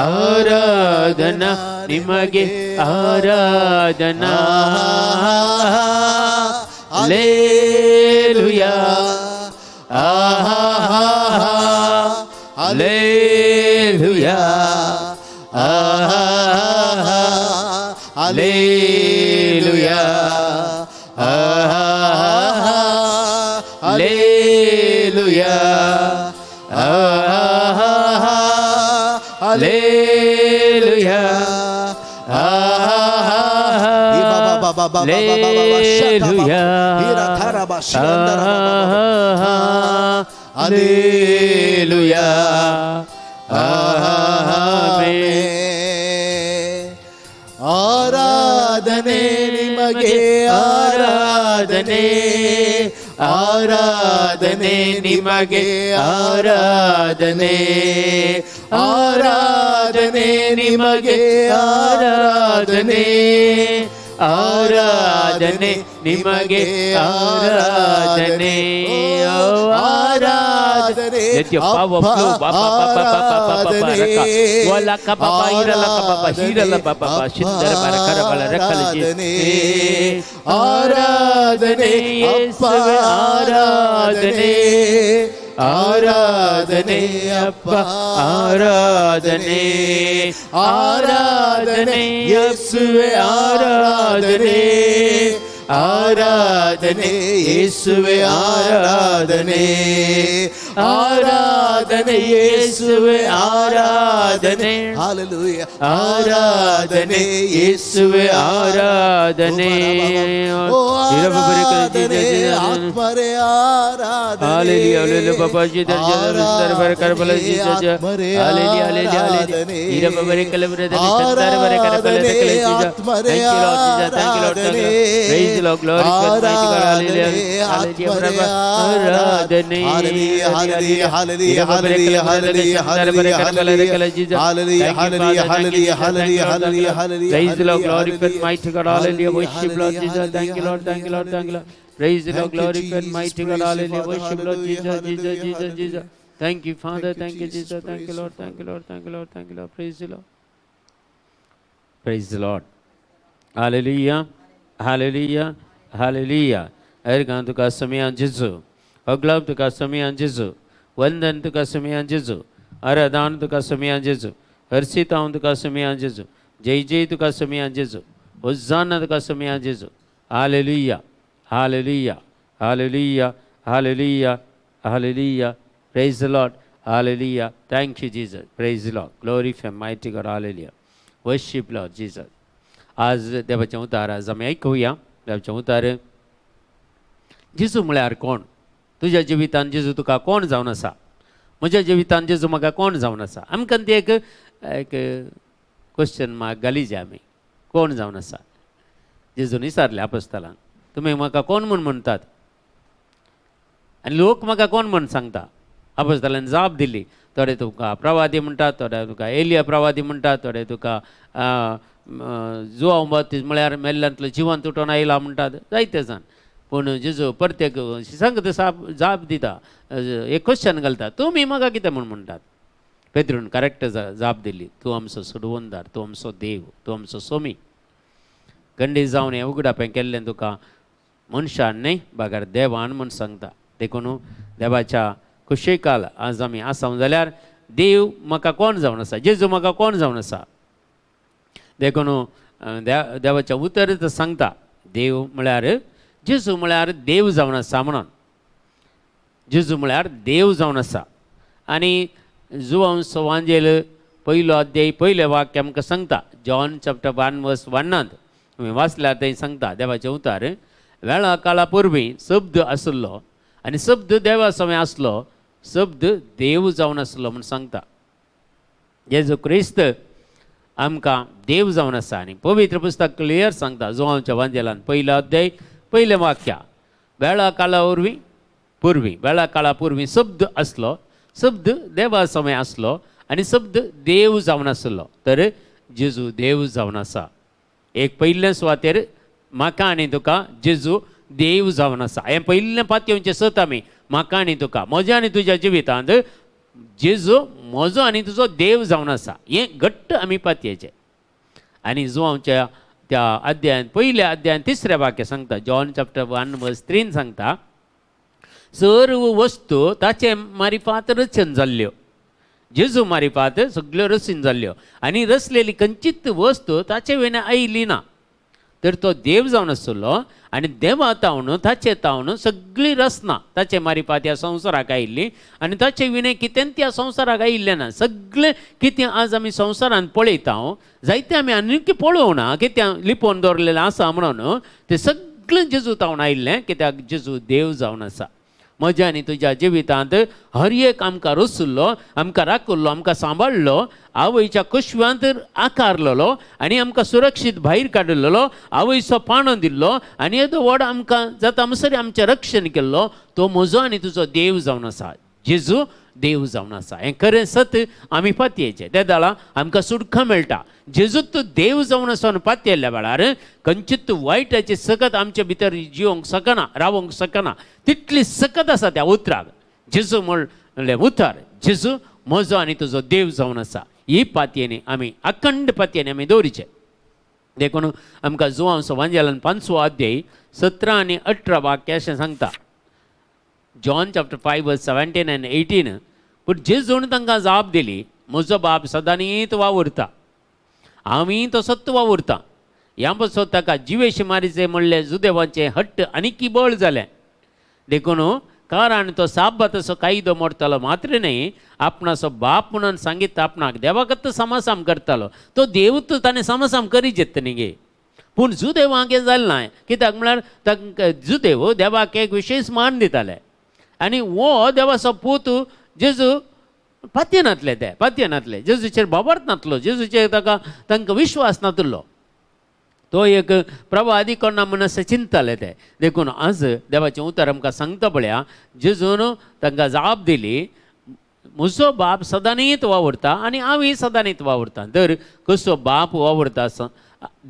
ಆರಾಧನಾ ನಿಮಗೆ, ಆರಾಧನಾ, hallelujah, hallelujah, hallelujah, hallelujah, hallelujah, hallelujah, ಆರಾಧನೆ ನಿಮಗೆ, ಆರಾಧನೆ, ಆರಾಧನೆ ನಿಮಗೆ, ಆರಾಧನೆ, ಆರಾಧನೆ ನಿಮಗೆ, ಆರಾಧನೆ, ಆರಾಧನೆ ನಿಮಗೆ, ಆರಾಧನೆ, ಆರಾಧನೆ. Let your power flow. Baba baba baba baba raka. Wala ka baba irala ka baba hirala baba shindara barakara bala rakala ji. ಆರಾಧನೆ ಯೇಸುವೆ, ಆರಾಧನೆ, ಆರಾಧನೆ ಅಪ್ಪ, ಆರಾಧನೆ, ಆರಾಧನೆ ಯೇಸುವೆ, ಆರಾಧನೆ, ಆರಾಧನೆ ಯೇಸುವೆ, ಆರಾಧನೆ, ಆರಾಧನೆ ಯೇಸುವೆ, ಆರಾಧನೆ, Hallelujah. ಆರಾಧನೆ ಯೇಸುವೆ, ಆರಾಧನೆ. ಆರಾಧನೆ ಆತ್ಮರೇ ಆರಾಧನೆ. Hallelujah, hallelujah, Baba ji dar bar kar bala ji ja. Hallelujah, hallelujah, hallelujah. Ira Baba re kal bar dar dar bar kar bala de kal ji ja. Thank you Lord Jesus, thank you Lord, thank you Lord. Praise the Lord, glory to God, mighty God. Hallelujah, hallelujah, Baba. Aradhane, Hallelujah, hallelujah, hallelujah, hallelujah, hallelujah, hallelujah, hallelujah, hallelujah, hallelujah, hallelujah, hallelujah, hallelujah. Praise the Lord, glory to God, mighty God. Hallelujah, worship Lord Jesus. Thank you Lord, thank you Lord, thank you Lord. Praise the Lord, glory to God, mighty God. Hallelujah, worship Lord Jesus, Jesus, Jesus, Jesus. Thank you Father, thank you Jesus, thank you Lord, thank you Lord, thank you Lord, thank you Lord. Praise the Lord. Praise the Lord. Hallelujah, hallelujah, hallelujah. Ergan tuka samiyan Jesu, Oglab tuka samiyan Jesu, Vandan tuka samiyan Jesu, Aradan tuka samiyan Jesu, Harsita tuka samiyan Jesu, Jai Jai tuka samiyan Jesu, Hosanna tuka samiyan Jesu. Hallelujah, hallelujah, hallelujah, hallelujah, hallelujah. Praise the Lord. Hallelujah. Thank you Jesus. Praise the Lord. Glorify mighty God. Hallelujah. Worship Lord Jesus. आज देवाचें उतार आज आमी आयकुया. देवाचें उतार. जेजू म्हळ्यार कोण? तुज्या जिवितान जेजू तुका कोण जावन आसा? म्हज्या जिवितान जेजू म्हाका कोण जावन आसा? आमकां ती एक क्वेश्चन मार्क घाली जे आमी. कोण जावन आसा? जेजून विचारलें आपोस्तलांक, तुमी म्हाका कोण म्हूण म्हणटात? आनी लोक म्हाका कोण म्हूण सांगता? आपोस्तलांनी जाप दिली. थोडे तुका प्रवादी म्हणटात, थोडे तुका एलिया प्रवादी म्हणटात, थोडे तुका जुवांव बाबतींत म्हळ्यार मेल्ल्यांतलो जिवंत उठोवन आयला म्हणटात जायते जाण पूण जेजू परतेक सांगता जाप दिता एक क्वेश्चन घालता तुमी म्हाका कितें म्हूण म्हणटात पेद्रून करेक्ट जाप दिली तूं आमचो सोडवणदार तूं आमचो देव तूं आमचो सोमी गंडी जावन हें उगडापें केल्लें तुका मनशान न्ही बागार देवान म्हूण सांगता देखून देवाच्या कुशेकाल आज आमी आसां जाल्यार देव म्हाका कोण जावन आसा जेजू म्हाका कोण जावन आसा देखून देवाच्या उतर सांगता देव म्हळ्यार जेजू म्हळ्यार देव जावन आसा म्हणून जेजू म्हळ्यार देव जावन आसा आनी जुवांव वांजेल पयलो अध्याय पयले वाक्य आमकां सांगता जॉन चॅप्टर 1 वर्स 1 तुमी वाचल्यार थंय सांगता देवाचें उतार वेळा काळा पुर्वी शब्द आसलो आनी शब्द देवा समें आसलो शब्द देव जावन आसलो म्हूण सांगता जेजू क्रिस्त आमकां देव जावन आसा आनी पवित्र पुस्तक क्लियर सांगता जुवांवच्या वांजेलान पयलो अध्याय पयलें वाक्य वेळा काळा पुर्वी वेळा काळा पुर्वी शब्द आसलो शब्द देवा समें आसलो आनी शब्द देव जावन आसलो तर जेजू देव जावन आसा एक पयल्या सुवातेर म्हाका आनी तुका जेजू देव जावन आसा हें पयल्या पातयेचें सत आमी म्हाका आनी तुका म्हज्या आनी तुज्या जिवितांत जेजू म्हजो आनी तुजो देव जावन आसा हें घट्ट आमी पातयेचें आनी जुवांवच्या त्या अध्यायान पयल्या अध्यायान तिसऱ्या वाक्य सांगता जॉन चॅप्टर 1 वर्स 3 सांगता सर्व वस्तू ताचे मारिफात रचन जाल्ल्यो जेजू मारिफात सगळ्यो रचून जाल्ल्यो आनी रचलेली खंयचीच वस्तू ताचे विना आयली ना तर तो देव जावन आसलो आनी देवा तावन ताचे तावन सगळी रचना ताचे मारिफात ह्या संवसाराक आयिल्ली आनी ताचे विनय कितें त्या संवसाराक आयिल्लें ना सगळें कितें आज आमी संवसारान पळयता जायतें आमी आनीक पळोवं ना कितें लिपोवन दवरलेलें आसा म्हणून तें सगळें जेजू तावन आयिल्लें कित्याक जेजू देव जावन आसा म्हज्या आनी तुज्या जिवितांत हर एक आमकां रचुल्लो आमकां राखुल्लो आमकां सांबाळलो आवयच्या कुशव्यांत आकारलेलो आनी आमकां सुरक्षीत भायर काडिल्लो आवयचो पाणो दिल्लो आनी येदो व्हड आमकां जाता म्हणसर आमचें रक्षण केल्लो तो म्हजो आनी तुजो देव जावन आसा जेजू देव जावन आसा हें खरें सत आमी पातयेचें त्या दाळा आमकां सुडखा मेळटा जेजूत देव जावन आसा पातयल्ल्या वेळार खंयचीच वायटाची सकत आमचे भितर जिवंक सकना रावोंक सकना तितली सकत आसा त्या उतराक जेजू म्हणलें उतर जेजू म्हजो आनी तुजो देव जावन आसा ही पातयेनी आमी अखंड पातयेनी आमी दवरिचें देखून आमकां जुवांव वांजेलान 5 अध्याय 17 आनी 18 वाक्य अशें सांगता जॉन चॅप्टर 5 वर्स 17 आनी 18 पूण जेजून तांकां जाप दिली म्हजो बाप सदांच वावुरता आमी तसोच वावुरता ह्या पासून ताका जिवेशी मारीचे म्हणले जुदेवांचे हट्ट आनीक बळ जालें देखून कारण तो साब्बात असो कायदो मोडतालो मात्र न्ही आपणाचो बाप म्हणून सांगितता आपणाक देवाकत समासाम करतालो तो देवूच ताणें समासाम करी जेत न्ही गे पूण जुदेवांक हें जालें ना कित्याक म्हळ्यार तांकां जुदेव देवाक एक विशेश मान दिताले आनी हो देवाचो पूत जेजू पातयेनातले ते पातयेनातले जेजूचेर बाबर्त नातलो जेजूचेर तांकां विश्वास नातलो तो एक प्रवादी कोणा म्हूण अशें चिंतताले ते देखून आज देवाचें उतर आमकां सांगता पळया जेजून तांकां जाप दिली म्हजो बाप सदांच वावुरता आनी हांवूय सदांच वावुरता तर कसो बाप वावुरता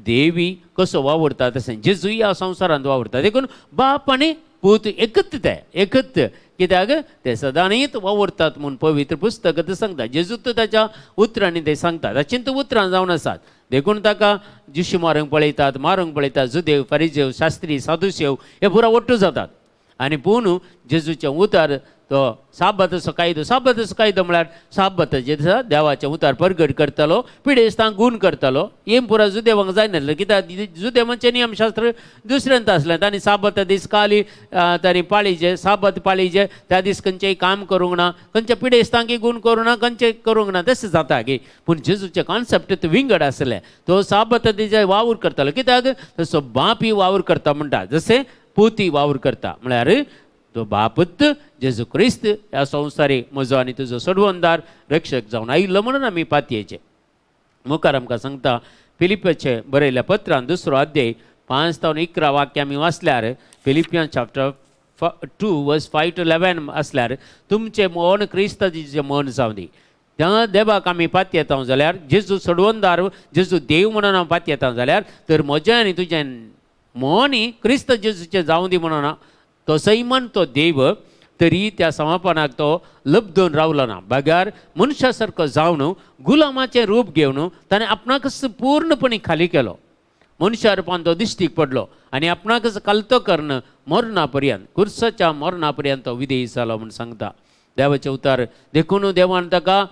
देवी कसो वावुरता तशें जेजूय ह्या संवसारांत वावुरता देखून बाप आनी पूत एकच ते एकच कित्याक ते सदांच वावुरतात म्हूण पवित्र पुस्तक सांगता जेजूत ताच्या उतरांनी ते सांगतात ताचींत उतरां जावन आसात देखून ताका जिशू मारूंक पळयतात जुदेव फरिजेव शास्त्री सादुसेव हे पुरा ओट्टू जातात आनी पूण जेजूचें उतर तो साब्बाताचो कायदो म्हळ्यार साब्बाताचे दिसा देवाचें उतर परगट करतालो पिडेस्तांक गूण करतालो हें पुरा जुदेवांक जायनासलें कित्याक जुदेवांचें नियमशास्त्र दुसऱ्यांत आसलें तांणी साब्बाता दीस काली तांणी पाळीचे साब्बात पाळीचे त्या दीस खंयचेंय काम करूंक ना खंयच्या पिडेस्तांकय गूण करूं ना खंयचें करूंक ना तशें जाता गे पूण जेजूचें कॉन्सेप्ट विंगड आसलें तो साब्बाता दिसा वावर करतालो कित्याक तसो बापय वावर करता म्हणटा जशें पुती वावर करता म्हळ्यार तो बापूच जेजू क्रिस्त ह्या संवसारी म्हजो आनी तुजो सोडवणदार रक्षक जावन आयिल्लो म्हणून आमी पातयेचे मुखार आमकां सांगता फिलिप्याचे बरयल्ल्या पत्रांत 2 अध्याय 5 ते 11 वाक्य आमी वाचल्यार फिलिपियन चॅप्टर 2 वर्स 5 to 11 आसल्यार तुमचें मन क्रिस्ताचें मन जावं दी त्या देवाक आमी पात येता जाल्यार जेजू सोडवणदार जेजू देव म्हणून हांव पात येता जाल्यार तर म्हजें आनी तुजें मोनी क्रिस्त जेजूचें जावं दी म्हणून तो सैमान तो देव तरी त्या समापनाक तो लबदून रावलो ना. बागार मनशा सारको जावन गुलामाचें रूप घेवन ताणें आपणाकच पूर्णपणी खाली केलो. मनशा रुपान तो दिश्टीक पडलो आनी आपणाकच कालतो कर्ण मरणा पर्यंत कुर्साच्या मरणा पर्यंत तो विधेय जालो म्हूण सांगता. देवाचे उतार देखून देवान ताका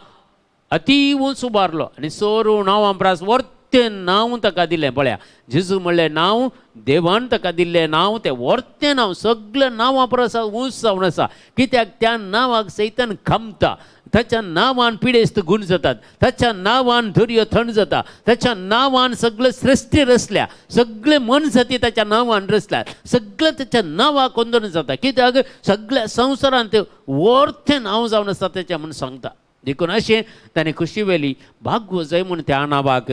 अती उंच उबारलो आनी सोरू नांवां प्रास वर्तें नांव ताका दिलें. पळया जेजू म्हणलें नांव देवान ताका दिल्लें नांव तें वर्तें नांव सगळ्या नांवां परस उंच जावन आसा. कित्याक त्या नांवाक सैतान खमता. ताच्या नांवान पिडेस्त गुण जातात. ताच्या नांवान दर्यो थंड जाता. ताच्या नांवान सगळें सृश्टी रचल्या. सगळे मन जाती ताच्या नांवान रचल्यात. सगळें ताच्या नांवाक वंदन जाता. कित्याक सगळ्या संवसारांत वर्तें नांव जावन आसा ताचें म्हूण सांगता. देखून अशें ताणें खुशी वेली भागवो जाय म्हूण त्या नांवाक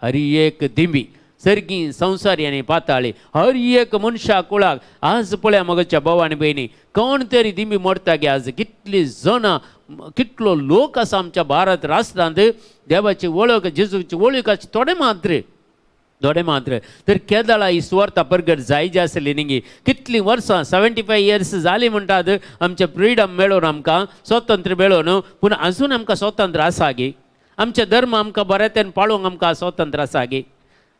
हरी एक दिंबी सर्गी संवसारी आनी पाताळी हर एक मनशा कुळाक आज पळया मगच्या भाव आनी भयणी कोण तरी दिंबी मोडटा गे. आज कितली जाणां कितलो लोक आसा आमच्या भारत राष्ट्रांत देवाची वळख जेजूची वळख आसा थोडे मात्र तर केदाळा ही सुवार्ता परगट जाय जी आसली न्ही. कितलीं वर्सां 75 इयर्स जालीं म्हणटात आमचें फ्रिडम मेळोन आमकां स्वतंत्र मेळोन पूण आजून आमकां स्वतंत्र आसा गे. आमचे धर्म आमकां बऱ्यातन पाळोवंक आमकां स्वतंत्र आसा गे.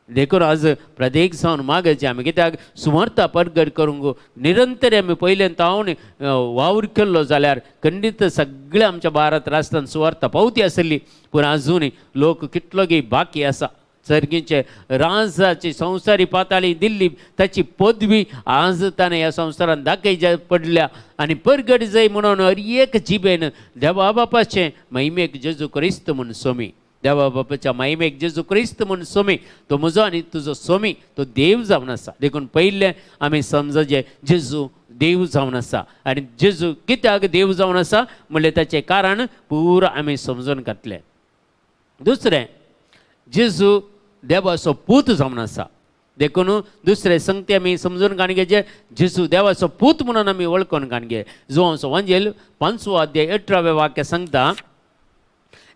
देखून आज प्रत्येक जावन मागचे आमी कित्याक सुवार्ता परगट करूंक निरंतर आमी पयलें तावन वावर केल्लो जाल्यार खंडीत सगळ्या आमच्या भारत राष्ट्रांत सुवार्ता पावती आसली. पूण आजून लोक कितलो गे बाकी आसा. सर्गीचे राजाची संवसारी पाताळी दिल्ली ताची पदवी आज ताणें ह्या संवसारांत दाखय पडल्या आनी परगट जाय म्हणून हर एक जिबेन देवा बापाचें महिमेक जेजू क्रिस्त म्हूण सोमी. देवा बापाच्या महिमेक जेजू क्रिस्त म्हूण सोमी. तो म्हजो आनी तुजो सोमी तो देव जावन आसा. देखून पयलें आमी समजचें जेजू देव जावन आसा आनी जेजू कित्याक देव जावन आसा म्हणलें ताचें कारण पुरो आमी समजून घेतलें. दुसरें जेजू देवाचो पूत जावन आसा. देखून दुसरे संगती आमी समजून काणगेचे जेजू देवाचो पूत म्हणून आमी वळखून काणगे. जो वांजेल 5 अध्याय 18 वाक्य सांगता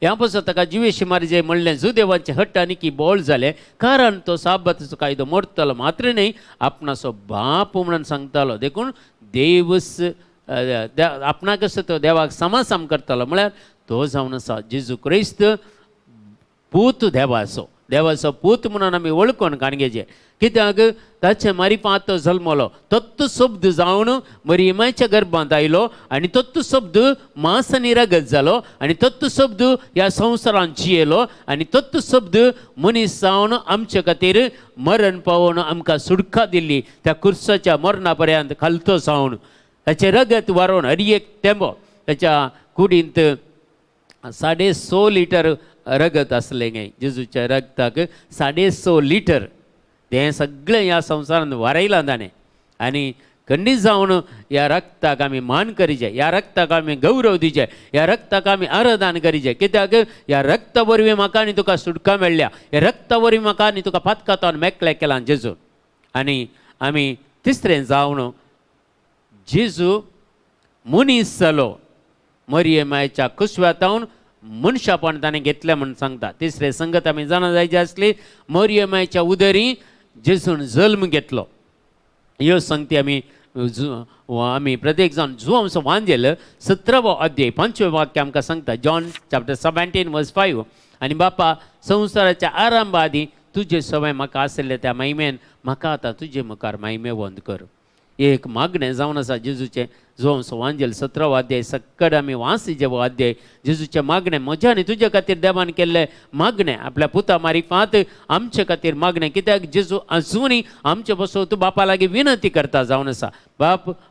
ह्या पासून ताका जिवेशी मारजे म्हणलें जो देवाचे हट्ट आनी की बोळ जाले कारण तो साबताचो कायदो मोडटलो मात्र न्ही आपणाचो बाप म्हणून सांगतालो. देखून देवस आपणाकच तो देवाक समासाम करतालो म्हळ्यार तो जावन आसा जेजू क्रिस्त पूत देवाचो पूत म्हणून आमी वळखून काणगेचे. कित्याक ताचे मारिफांत तो जल्मलो तत्व शब्द जावन मरियमाच्या गर्भांत आयलो आनी तत्व शब्द मांस आनी रगत जालो आनी तत्व शब्द ह्या संवसारांत जियेलो आनी तत्व शब्द मनीस जावन आमचे खातीर मरण पावोवन आमकां सुडका दिल्ली त्या कुर्साच्या मरणा पर्यंत खालतो जावन ताचें रगत व्हारोवन हर एक तेंबो ताच्या कुडींत 6.5 लिटर रगत आसलें गे. जेजूच्या रगताक 6.5 लिटर तें सगळें ह्या संवसारांत वारयलां ताणें आनी खंडीत जावन ह्या रगताक आमी मान करीचे. ह्या रगताक आमी गौरव दिचे. ह्या रगताक आमी आराधन करीचे. कित्याक ह्या रगता वरवीं म्हाका आनी तुका सुटका मेळ्ळ्या. ह्या रगता वरवीं म्हाका आनी तुका पातकातान मेकळें केलां जेजू. आनी आमी तिसरें जावन जेजू मनीस जालो मरियमाच्या कुसव्यातावन मनशापण ताणें घेतलें म्हणून सांगता. तिसरें संगत आमी जाणा जायची आसली मरियमाच्या उदरी जेजून जल्म घेतलो. ह्यो संगती आमी प्रत्येक जाण जो वांजेल 17 अध्याय 5 वाक्य आमकां सांगता. जॉन चॅप्टर 17:5 आनी बापा संवसाराच्या आरंभा आदी तुजे सवय म्हाका आसले त्या महिमेन म्हाका आतां तुजे मुखार महिमे वंद कर. एक मागणें जावन आसा जेजूचें जो वांजेल 17 अध्याय सक्कड आमी वाचली जे अध्याय जेजूचें मागणें म्हज्या आनी तुजे खातीर देवान केल्लें मागणें आपल्या पुता मारिफांत आमचे खातीर मागणें. कित्याक जेजू आजुनूय आमचे बसून तूं बापा लागीं विनंती करता जावन आसा.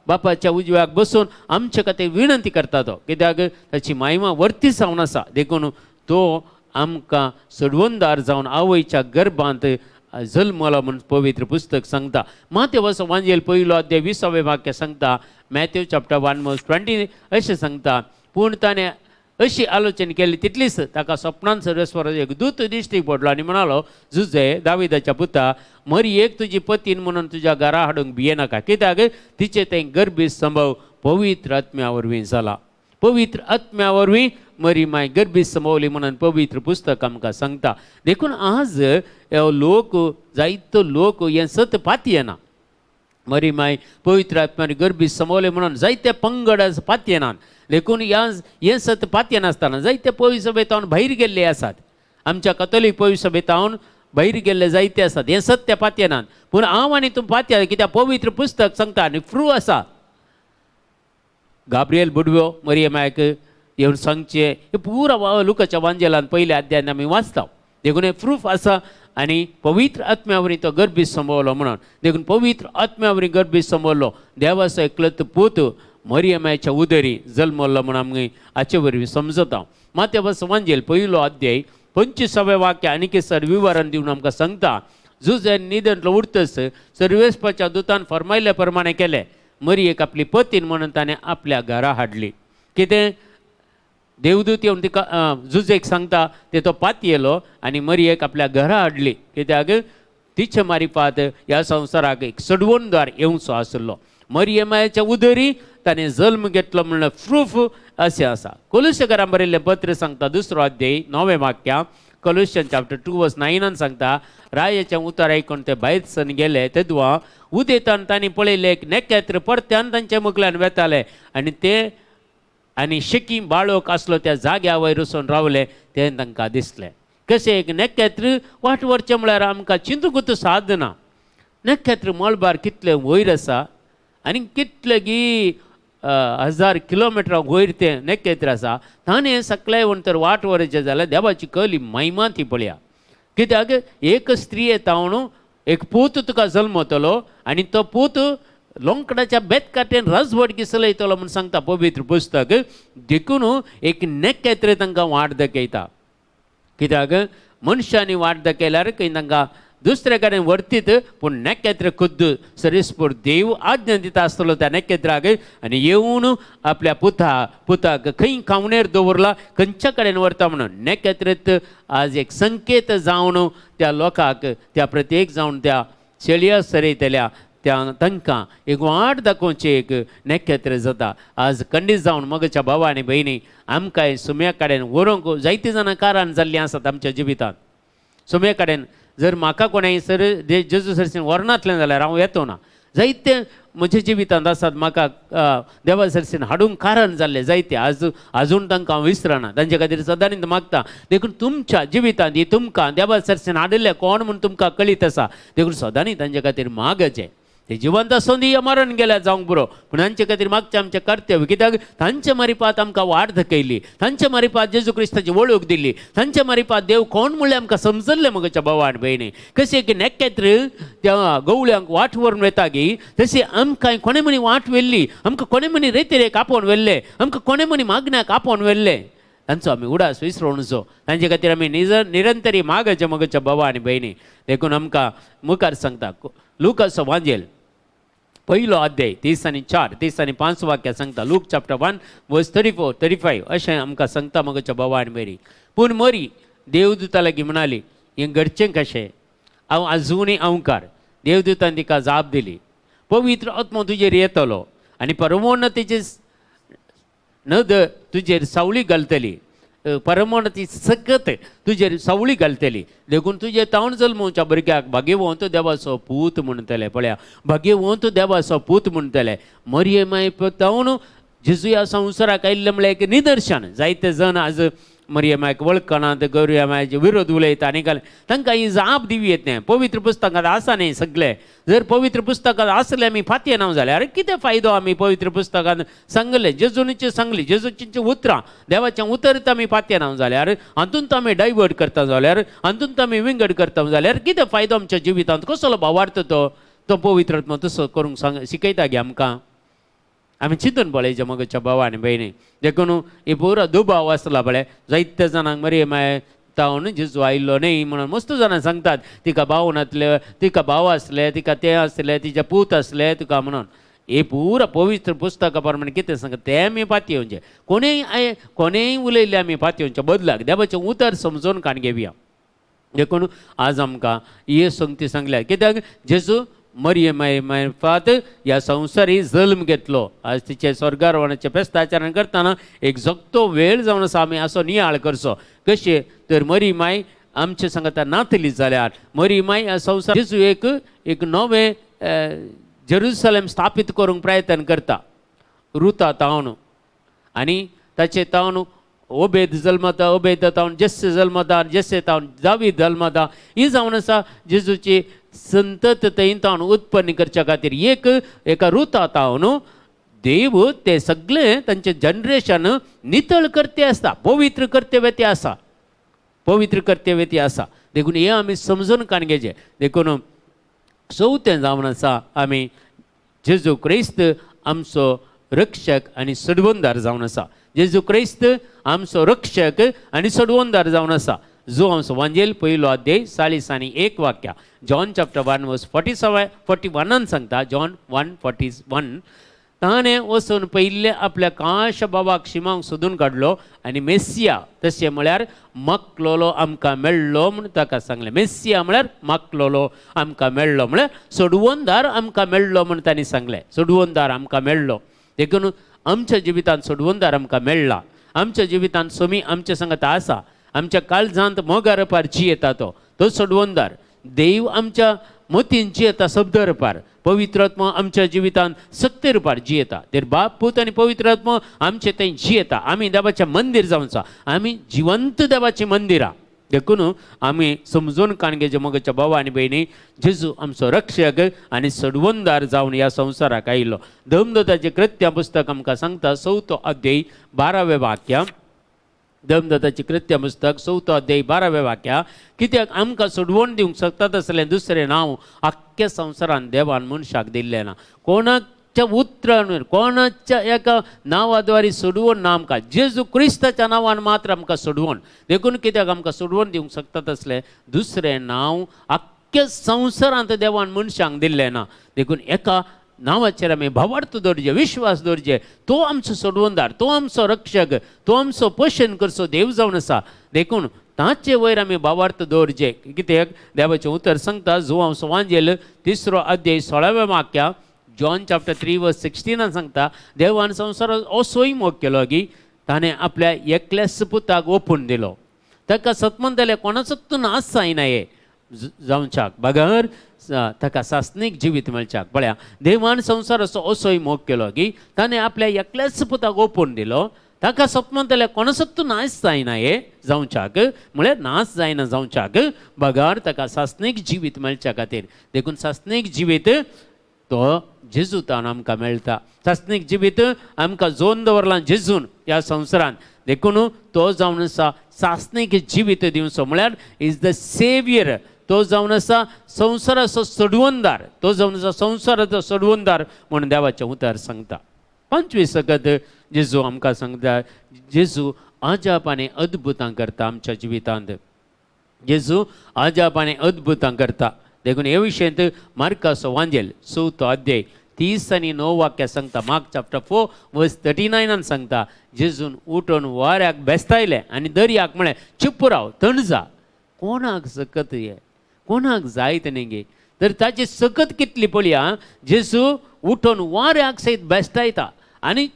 बापाच्या उजव्याक बसून आमचे खातीर विनंती करता तो. कित्याक ताची महिमा वर्ती जावन आसा. देखून तो आमकां सोडवणदार जावन आवयच्या गर्भांत जल्मलो म्हणून पवित्र पुस्तक सांगता. माथ्यो वांजेल 1 अध्याय 20 वाक्य सांगता. मॅथ्यू चॅप्टर 1:20 अशें सांगता. पूण ताणें अशी आलोचना केली तितलीच ताका स्वप्नांत सरस्वर एक दूत दिश्टी पडलो आनी म्हणालो जुजे दाविदाच्या पुता मरियेक तुजी पतीन म्हणून तुज्या घरा हाडूंक भियेनाका. कित्याक तिचे तें गर्भीत संभव पवित्र आत्म्या वरवीं जाला. पवित्र आत्म्या वरवीं मरी माय गर्भी समवली म्हणून पवित्र पुस्तक आमकां सांगता. देखून आज लोक जायतो लोक हें सत पातयेना. मरी माय पवित्र आत्म्यान गर्भी समवले म्हणून जायते पंगड पातयेनात. देखून हें सत पातयेनासतना जायते पवित्र सभेतावन भायर गेल्ले आसात. आमच्या कथोलीक पवित्र सभेतावन भायर गेल्ले जायते आसात. हें सत्य पातयेनात. पूण हांव आनी तूं पातया कित्याक पवित्र पुस्तक सांगता आनी प्रूफ आसा. गाब्रिएल बुडव्यो मरियमाक येवन सांगचे हे पुरा लुकाच्या वांजेलान पयल्या अध्यायान आमी वाचता. देखून हे प्रूफ आसा. आनी पवित्र आत्म्या वरवीं तो गर्भी संभवलो म्हणून. देखून पवित्र आत्म्या वरवीं गर्भी संभवलो देवाचो एकलत पूत मरियमाच्या उदरी जल्मलो म्हणून आमी हाचे वरवीं समजता. माथेवाचो वांजेल पयलो अध्याय 25वें वाक्य आनीक सर विवरण दिवन आमकां सांगता. जुजे निदंतलो उरतस सर्वेस्पाच्या दुतान फरमायले प्रमाणे केले. मरियेक आपली पतीन म्हणून ताणें आपल्या घरा हाडली. कितें देवदूत येवन तिका जुजेक सांगता ते तो पातयेलो आनी मरियेक आपल्या घरा हाडली. कित्याक तिचे मारिफात ह्या संवसाराक एक सडवणदार येवचो आसलो. मरियमाच्या उदरी ताणें जल्म घेतलो म्हणून प्रूफ अशें आसा. कोलुस्यकारांक बरयल्लें पत्र सांगता 2 अध्याय 9वें वाक्या. कोलोसियन्स चॅप्टर 2:9 सांगता रायाचें उतर आयकून ते भायर सन गेले. तेदुआ उदेतान तांणी पळयलें एक नेकेत्र परत्यान तांच्या मुखल्यान वेताले आनी ते आनी शिकी बाळोक आसलो त्या जाग्या वयर वचून रावले. ते तांकां दिसलें. कशें एक नेकेत्र वाट व्हरचें म्हळ्यार आमकां चिंतूकूच साधना. नेकेत्र मळबार कितलें वयर आसा आनी कितले गी 1000 किलोमिटरां वयर तें नेकेत्र आसा. ताणें सकले व्हरून तर वाट व्हरचें जाल्यार देवाची कली महिमा ती पळया. कित्याक एक स्त्री येतावन एक पूत तुका जल्मतलो आनी तो पूत लोंकडाच्या बेतकाटेन राजवट चलयतलो म्हूण सांगता पवित्र पुस्तक. देखून एक नेकेत्र तांकां वाट दाखयता. कित्याक मनशांनी वाट दाखयल्यार खंय तांकां दुसरे कडेन व्हरतीत. पूण नेकेत्र खुद्द सरेस्पूर देव आज्ञा दिता आसतलो त्या नेकेत्राक आनी येवन आपल्या पुताक खंय खावणेर दवरला खंयच्या कडेन व्हरता म्हणून. नेकेत्रत आज एक संकेत जावन त्या लोकांक त्या प्रत्येक जावन त्या शेळया सरयतल्या तांकां एक वाट दाखोवची एक नेकेत्र जाता. आज खंडीत जावन मगच्या भावा आनी भयणी आमकां सुम्या कडेन व्हरूंक जायतीं जाणां कारण जाल्लीं आसात आमच्या जिवितांत. सुम्या कडेन जर म्हाका कोणें सर जेजू सरसीन व्हरनातलें जाल्यार हांव येतो ना. जायते म्हज्या जिवितांत आसात म्हाका देवा सरसीन हाडूंक कारण जाल्ले जायते. आजून तांकां हांव विसरना. तांचे खातीर सदांच मागता. देखून तुमच्या जिवितांत तुमकां देवा सरसीन हाडिल्ले कोण म्हूण तुमकां कळीत आसा. देखून सदांच तांचे खातीर मागचें. ते जिवंत आसून मरण गेल्यार जावंक बरो. पूण तांचे खातीर मागचें आमचें कर्तव्य. कित्याक तांचे मारिफात आमकां वाट दाखयली. तांचे मारिफात जेजू क्रिस्ताची वळख दिली. तांचे मारिफात देव कोण म्हणलें आमकां समजल्लें मगच्या भावा आनी भयणी. कशें एक नेकेत्र त्या गवळ्यांक वाट व्हरून वेता गी तशी आमकां कोणे मनी वाट व्हेल्ली. आमकां कोणे मनी रेतेरेक आपोवन व्हेल्ले. आमकां कोणे मनी मागण्याक आपोवन व्हेल्ले. तांचो आमी उडास विसरोवचो. तांचे खातीर आमी निरंतरी मागचे मगच्या भावा आनी भयणी. देखून आमकां मुखार सांगता लुकाचो वांजेल पयलो अध्याय 30 आनी 4 30 आनी 5 वाक्यां सांगता. लूक चॅप्टर 1:34-35 अशें आमकां सांगता मगच्या भावा आनी भयणी. पूण मरी देवदूता लागीं म्हणाली हें घडचें कशें. हांव आजुनूय अवकार. देवदूतान तिका जाप दिली पवित्र आत्मो तुजेर येतलो आनी परमोन्नतीची नद तुजेर सावळी घालतली. परमोन्नती सकत तुजेर सावळी घालतली. देखून तुजे तावन जल्मोवच्या भुरग्याक भाग्यवंत देवाचो पूत म्हणटले. पळया भाग्यवंत देवाचो पूत म्हणटले. मरियमाय तावन जेजू ह्या संवसाराक आयिल्लें म्हळ्यार एक निदर्शन. जायते जण आज मरियमाक वळखनात गौरयमाचे विरोध उलयता आनी तांकां ही जाप दिवी येते. पवित्र पुस्तकांत आसा न्ही सगळे. जर पवित्र पुस्तकांत आसलें आमी फातये ना जाल्यार कितें फायदो. आमी पवित्र पुस्तकांत सांगलें जेजूनीचें सांगली जेजूचीं उतरां देवाचें उतर आमी फातये ना जाल्यार हातूंत आमी डायवर्ट करता जाल्यार हातूंत आमी विंगड करता जाल्यार कितें फायदो आमच्या जिवितांत. कसलो भावार्थ तो पवित्र आत्मा तसो करूंक शिकयता गे आमकां. आमी चिंतून पळयचें मगच्या भावा आनी भयणी. देखून ही पुरो दुबाव आसला पळय जायत्या जाणांक मरियमाय तावन जेजू आयिल्लो न्ही म्हणून मस्त जाणां सांगतात तिका भाव नासले तिका भाव आसले तिका ते आसले तिचे पूत आसले तुका म्हणून. हे पुरो पवित्र पुस्तका प्रमाणे कितें सांगता तें आमी पातयेवचें. कोणेय उलयलें आमी पातयेवच्या बदलाक देवाचें उतर समजून काण घेवया. देखून आज आमकां हे संगती सांगल्या. कित्याक जेजू मरिये मार्फत ह्या संवसारी जल्म घेतलो. आज तिचे स्वर्गारोहणाचे फेस्ताचरण करतना एक जगतो वेळ जावन आसा आमी असो नियाळ करचो. कशें तर मरी माय आमचे सांगता नातली जाल्यार मरी माय ह्या संवसार जेजू एक नवें जेरुसलेम स्थापीत करूंक प्रयत्न करता. रुता तावन आनी ताचे तावन ओबेद जल्मता, ओबेद तावन जेस्से जल्मता, जेस्से तावन दावीद जल्मता. ही जावन आसा जेजूची संतततेन तावन उत्पन्न करच्या खातीर एका रुता तावन देव ते सगळे तांचे जनरेशन नितळ करते आसता, पवित्र कर्तव्य आसा, पवित्र कर्तव्य आसा. देखून हे आमी समजून काणगेचे. देखून चवथें जावन आसा आमी जेजू क्रिस्त आमचो रक्षक आनी सडवंदार जावन आसा. जेजू क्रिस्त आमचो रक्षक आनी सडवंदार जावन आसा. जो आमचो वांजेल पयलो अध्याय 40 आनी 1 वाक्या जॉन चॅप्टर 1 वर्स 41 सांगता. जॉन 1:41 ताणें वचून पयले आपल्या काश बाबाक शिमांक सोदून काडलो आनी मेस्सिया तशें म्हळ्यार मागलोलो आमकां मेळ्ळो म्हूण ताका सांगलें. मेस्सिया म्हळ्यार मागलोलो आमकां मेळ्ळो म्हळ्यार सोडवंदार आमकां मेळ्ळो म्हूण तांणी सांगलें. सोडवंदार आमकां मेळ्ळो. देखून आमच्या जिवितांत सोडवंदार आमकां मेळ्ळा. आमच्या जिवितांत सोमी आमच्या सांगता आसा. आमच्या काळजांत मोगार पार जियेता तो सोडवंदार. देव आमच्या मोतीन जियेता शब्द रुपार. पवित्र आत्मा आमच्या जिवितांत सक्ती रुपार जियेता. तर बाप पूत आनी पवित्र आत्मा आमचे थंय जियेता. आमी देवाचें मंदीर जावंचा. आमी जिवंत देवाचीं मंदिरां. देखून आमी समजून काणगेचे मोगाच्या भावा आनी भयणी जेजू आमचो रक्षक आनी सडवंदार जावन ह्या संवसाराक आयिल्लो. धर्मदूताचें कृत्या पुस्तक आमकां सांगता 4 अध्याय 12 वाक्या. धर्मदूताचें कृत्या पुस्तक 4 अध्याय 12 वाक्या. कित्याक आमकां सोडवण दिवंक शकतात असलें दुसरें नांव आख्ख्या संवसारान देवान मनशाक दिल्लें ना. कोणाच्या उतरान कोणाच्या एका नांवाद्वारे सोडवण ना आमकां. जेजू क्रिस्ताच्या नांवान मात्र आमकां सोडवण. देखून कित्याक आमकां सोडवण दिवंक शकतात असलें दुसरें नांव आख्ख्या संवसारांत देवान मनशांक दिल्लें ना. देखून एका नांवाचेर आमी भावार्थ दवरचे, विश्वास दवरचे. तो आमचो सोडवंदार, तो आमचो रक्षक, तो आमचो पोशण करचो देव जावन आसा. देखून ताचे वयर आमी भावार्थ दवरचे. कित्याक देवाचें उतर सांगता जो आमचो वांजेल 3 अध्याय 16 वाक्या जॉन चॅप्टर 3 वर्स 16 सांगता. देवान संवसाराक असोय मोग केलो की ताणें आपल्या एकल्याच पुताक ओपून दिलो. ताका सतमंतले कोणाचोच नाश जायनाये जावच्याक बगर ताका सासनीक जिवीत मेळच्याक. पळया देवान संवसाराचो असोय मोग केलो की ताणें आपल्या एकल्याच पुताक ओपून दिलो. ताका सतमंतले कोणाचोच नाश जायनाये जावच्याक म्हळ्यार नाश जायना जावच्याक बगर ताका सासनीक जिवीत मेळच्या खातीर. देखून सासनीक जिवीत तो जेजूतान आमकां मेळटा. सासनीक जिवीत आमकां जोन दवरलां जेजून ह्या संवसारान. देखून तो जावन आसा सासनीक जिवीत दिवचो म्हळ्यार इज द सेवियर. तो जावन आसा संवसाराचो सडवंदार. तो जावन आसा संवसाराचो सडवंदार म्हणून देवाचें उतर सांगता. 25 सकत जेजू आमकां सांगता जेजू अजाप आनी अद्भुतां करता आमच्या जिवितांत. जेजू अजाप आनी अद्भुतां करता. देखून हे विशयंत मार्काचो वांजेल 4 अध्याय 30 आनी 9 वाक्या सांगता. मार्क चॅप्टर 4 वर्स 39 सांगता जेजून उठून वाऱ्याक बेस्तायले आनी दर्याक म्हळें चुप राव, थंड जा. कोणाक सकत हे कोणाक जायत न्ही तर ताची सकत कितली पळया. जेजू उठून वाऱ्याक सयत बेस्तायता आनी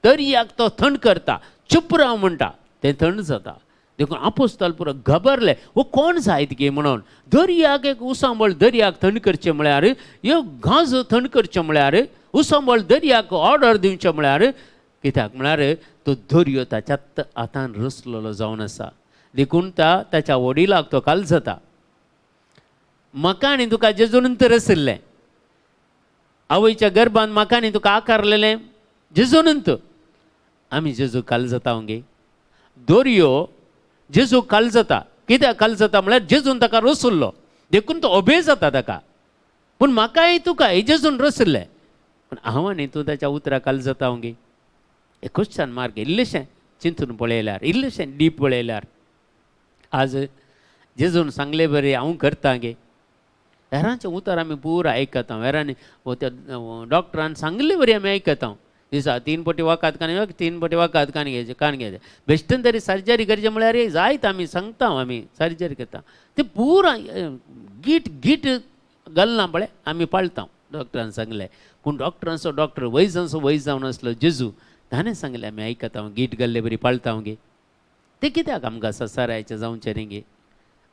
दर्याक तो थंड करता. चुप राव म्हणटा तें थंड जाता. देखून आपोस्तल पुरो घबरले हो कोण जायत गे म्हणून. दर्याक एक उसांबळ दर्याक थंड करचें म्हळ्यार ह्यो गाजो थंड करचें म्हळ्यार उसांबळ दर्याक ऑर्डर दिवचें म्हळ्यार कित्याक म्हळ्यार तो दर्यो ताच्यात हातान रचलेलो जावन आसा. देखून ताच्या वडिलाक तो काल जाता. म्हाका आनी तुका जेजून रचल्लें. आवयच्या गर्भान म्हाका आनी तुका आकारलेलें जेजूनंत. आमी जेजू काल जाता गे. दर्यो जेजू काल जाता. कित्याक काल जाता म्हळ्यार जेजून ताका रचल्लो. देखून तो ओबे जाता ताका. पूण म्हाकाय तुका जेजून रचल्लें. पूण हांव आनी तूं ताच्या उतरा काल जाता गे. हे क्वेश्चन मार्क इल्लेशें चिंतून पळयल्यार इल्लेशें डीप पळयल्यार आज जेजून सांगले बरें हांव करता गे. हेरांचें उतर आमी पुरो आयकता. हेरांनी त्या डॉक्टरान सांगले बरें आमी आयकता. दिसा 3 पावटी वखद कान 3 पावटी वखद कान घेवचें. बेश्टेन तरी सर्जरी करचें म्हळ्यार जायत आमी सांगता आमी सर्जरी करता. ते पुरो गीट घालना पळय आमी पाळता डॉक्टरान सांगलें पूण डॉक्टर वय जावन आसलो जेजू ताणें सांगलें आमी आयकता गीट घाल्ले बरी पाळता गे ते कित्याक आमकां ससारायचें जावचें न्ही गे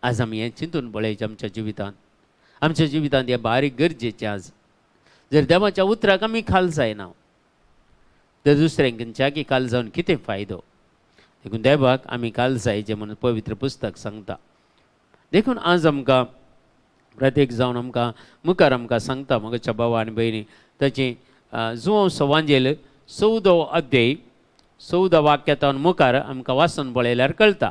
आज आमी हें चिंतून पळयचें आमच्या जिवितांत हें बारीक गरजेचें आज जर देवाच्या उतराक आमी खाल जायना तर दुसऱ्यांच्याकी काल जावन कितें फायदो देखून देवाक आमी काल जायचें म्हणून पवित्र पुस्तक सांगता देखून आज आमकां प्रत्येक जावन आमकां मुखार आमकां सांगता म्हज्या भावा आनी भयणी ताची जुवो सवांजेल 14 अध्याय 14 वाक्यातावन मुखार आमकां वाचून पळयल्यार कळटा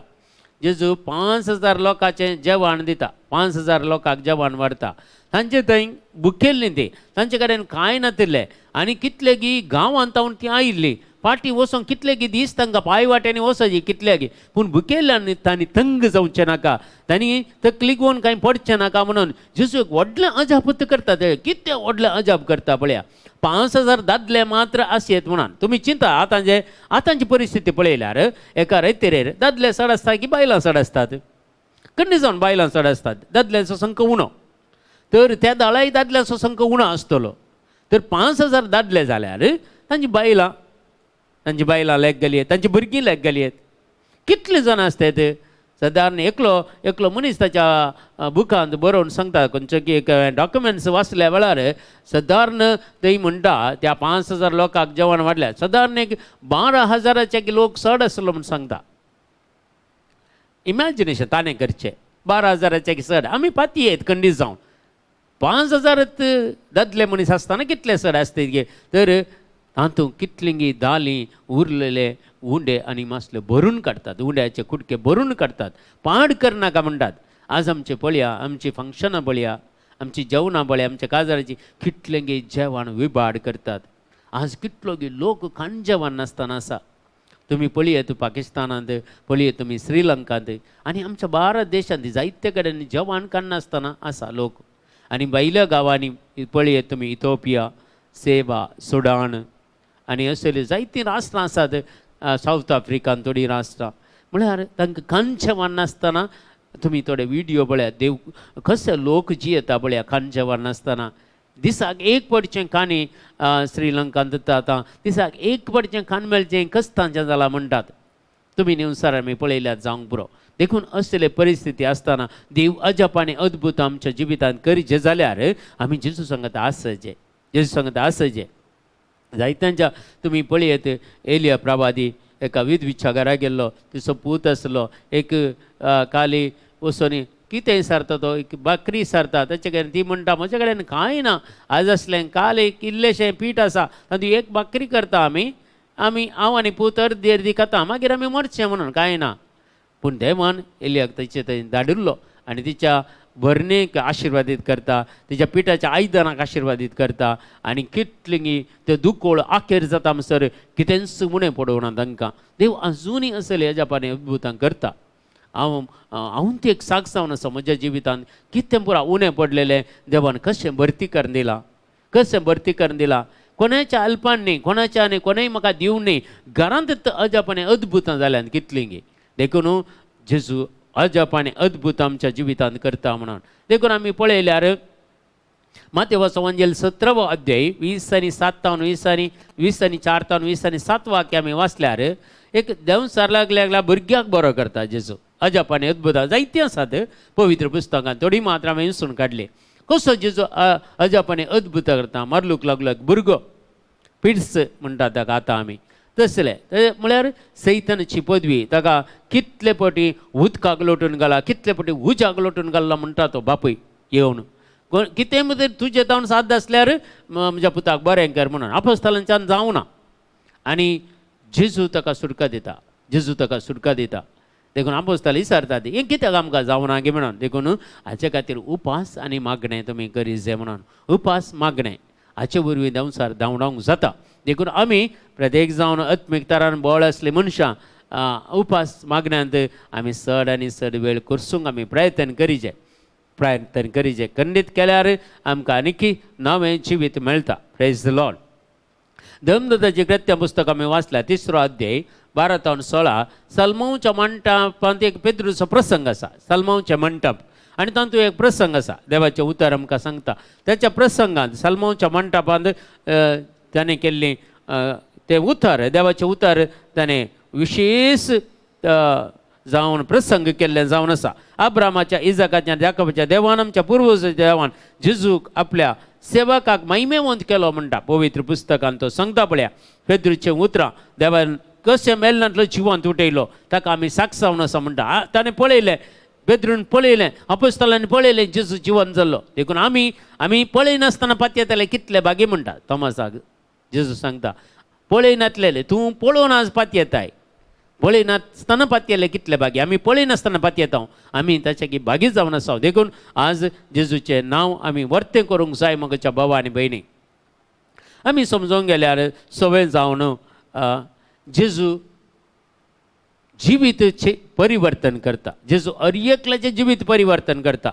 जेजू 5000 लोकांचें जेवण दिता 5000 लोकांक जेवण वाडटा तांचे थंय भुकेल्लीं ती तांचे कडेन कांय नातिल्लें आनी कितलेगी गांवांत तावन ती आयिल्लीं फाटीं वचोंक कितलेगी दीस तांकां पांय वाट्यांनी वचची कितलेगी पूण भुकेल्ल्यांनी तांणी तंग जावचें नाका तांणी तकलीक वोन कांय पडचें नाका म्हणून जेजू एक व्हडलें अजापूत करता ते कितें व्हडलें अजाप करता पळया 5000 दादले मात्र आसयेत म्हणून तुमी चिंता आतांची परिस्थिती पळयल्यार एका रेतेरेर दादले चड आसता की बायलां चड आसतात कण्णी जावन बायलां चड आसतात दादल्यांचो संख्य उणो तर त्या दाळाय दादल्यांचो संख्य उणो आसतलो तर 5000 दादले जाल्यार तांची बायलां लेक गेली तांची भुरगीं लेक गेली कितले जाण आसतात सादारण एकलो मनीस ताच्या बुकांत बरोवन सांगता खंयचो की एक डॉक्युमेंट्स वाचल्या वेळार सादारण थंय म्हणटा त्या 5000 लोकांक जेवण वाडल्या सादारण एक 12,000चे की लोक चड आसलो म्हूण सांगता इमॅजिनेशन ताणें करचें 12,000चे की चड आमी पाती येत खंडीत जावन 5,000 दादले मनीस आसतना कितले चड आसतात गे तर तातूंत कितलींगी दालीं उरलेले उंडे आनी मासले भरून काडटात उंड्याचे कुडके भरून काडटात पाड करनाका म्हणटात आज आमचे पळया आमची फंक्शनां पळया आमची जेवणां पळया आमच्या काजाराची कितलेंगे जेवण विबाड करतात आज कितलोगी लोक खाण जेवण नासतना आसा तुमी पळयात पाकिस्तानांत पळयात तुमी श्रीलंकांत आनी आमच्या भारत देशांत जायते कडेन जेवण काडनासतना आसा लोक आनी भायल्या गांवांनी पळयात तुमी इथिओपिया सेवा सुडान आनी असले जायतीं राष्ट्रां आसात सावथ आफ्रिकान थोडीं राष्ट्रां म्हळ्यार तांकां खाण जेवण नासतना तुमी थोडे व्हिडियो पळयात देव कशे लोक जियेता पळया खाण जेवण नासतना दिसाक एक पडचें कांनी श्रीलंकांत आतां दिसाक एक पडचें खाण मेळचें कस्तांचें जालां म्हणटात तुमी न्यूसार आमी पळयल्यात जावंक पुरो देखून असले परिस्थिती आसतना देव अजाप आनी अद्भुत आमच्या जिवितांत करचें जाल्यार आमी जेजू सांगत आसचे जायत्यांच्या तुमी पळयत एलिया प्रवादी एका विधवीच्या घरा गेल्लो तिचो पूत आसलो एक काली वचोन कितें सारता तो एक बाकरी सारता ताचे कडेन ती म्हणटा म्हजे कडेन कांय ना आज असलें काल एक इल्लेशें पीठ आसा तातूंत एक बाकरी करता आमी हांव आनी पूत अर्दी खाता मागीर आमी मरचें म्हणून कांय ना पूण देवान एलियाक ताचे थंय धाडिल्लो आनी तिच्या भरणेक आशिर्वादीत करता तिच्या पिठाच्या आयदनाक आशिर्वादीत करता आनी कितलीं ते दुकोळ आखेर जाता म्हणसर कितेंच उणें पडोवना तांकां देव अजुनूय असले अजापांनी अद्भुतां करता हांव ती एक साक जावन आसा म्हज्या जिवितांत कितें पुरा उणें पडलेलें देवान कशें भरती करून दिलां कोणाच्या अल्पान न्ही कोणाच्या आनी कोणेय म्हाका दिवं न्ही घरांत अजापांनी अद्भुतां जाल्यात कितलीं देखून जेजू अजाप आनी अद्भुत आमच्या जिवितांत करता म्हणून देखून आमी पळयल्यार मातेवा सवंजेल 17 अध्याय 20 आनी 7 20 आनी 4 20 आनी 7 वाक्य आमी वाचल्यार एक देंवसार लागल्या भुरग्याक बरो करता जेजू अजाप आनी अद्भुत जायतीं आसात पवित्र पुस्तकांत थोडी मात्र हांवें विसरून काडली कसो जेजू अजाप आनी अद्भुत करता मारलूक लागलो भुरगो पिड्स म्हणटा ताका आतां आमी तसले म्हळ्यार सैतानाची पदवी ताका कितले फावटी उदकाक लोटून घाला कितले फावटी उज्याक लोटून घालला म्हणटा तो बापूय येवन कितें मदीं तुजें जावन साध्य आसल्यार म्हज्या पुताक बरें कर म्हणून आपोस्तालांच्यान जावं ना आनी जेजू ताका सुटका दिता देखून आपोस्ताल विचारतात हें कित्याक आमकां जावना गे म्हणून देखून हाचे खातीर उपास आनी मागणें तुमी करीत जाय म्हणून उपास मागणें हाचे वरवीं देंवसार धांवडावंक जाता देखून आमी प्रत्येक जावन आत्मीक तरान बळ असले मनशां उपास मागण्यांत आमी चड आनी चड वेळ करसूंक आमी प्रयत्न करीचे खंडीत केल्यार आमकां आनीकी नवें जिवीत मेळटा प्रेज द लॉर्ड धर्मदूताचें कृत्य पुस्तक आमी वाचल्या 3 अध्याय 12 ते 16 सलमोंच्या मंटपांत एक पेद्रूचो प्रसंग आसा सलमोंचें मंटप आनी तातूंत एक प्रसंग आसा देवाचें उतर आमकां सांगता. त्याच्या प्रसंगांत सलमोनच्या मंटापांत ताणें केल्ली तें उतर देवाचें उतर ताणें विशेश जावन प्रसंग केल्लें जावन आसा. अब्रामाच्या इजाकाच्या याकोबाच्या देवान आमच्या पुर्वजाच्या देवान जेजूक आपल्या सेवकाक महिमेवंत केलो म्हणटा पवित्र पुस्तकांत तो सांगता. पळया पेद्रूचें उतरां देवान कशें मेलनांतलो जिवंत उठयलो ताका आमी साक्षावन आसा म्हणटा. ताणें पळयलें पेद्रून पळयलें अपोस्तलांनी पळयलें जेजू जिवंत जाल्लो. देखून आमी पळयनासतना पातयेताले कितले बागे म्हणटा तोमासाक. जेजू सांगता पळयनातलेले तूं पळोवन आज पातयेताय. पळयनासतना पातयेले कितले बागे आमी पळयनासतना पातयेता आमी ताचे बागी जावन आसा. देखून आज जेजूचें नांव आमी वर्तें करूंक जाय मगच्या भावा आनी भयणी. आमी समजूंक गेल्यार सवय जावन जेजू जिवीतचें परिवर्तन करता. जेजू हर एकल्याचें जिवीत परिवर्तन करता.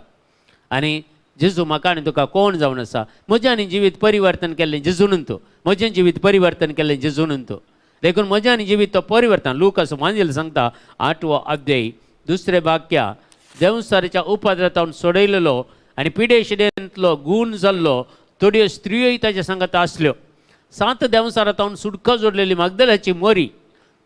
आनी जेजू म्हाका आनी तुका कोण जावन आसा. म्हजें आनी जिवीत परिवर्तन केल्लें जेजून तूं. म्हजें जिवीत परिवर्तन केल्लें जेजून तूं. देखून म्हजें आनी जिवीत तो परिवर्तन. लूकास वांजेल सांगता 8वो अध्याय 2रे वाक्या देवसाराच्या उपद्रतावन सोडयलेलो आनी पिडेशिडेंतलो गूण जाल्लो थोड्यो स्त्रियोय ताच्या सांगात आसल्यो. 7 देवसारांतावन सुडका जोडलेली मगदलाची मरी,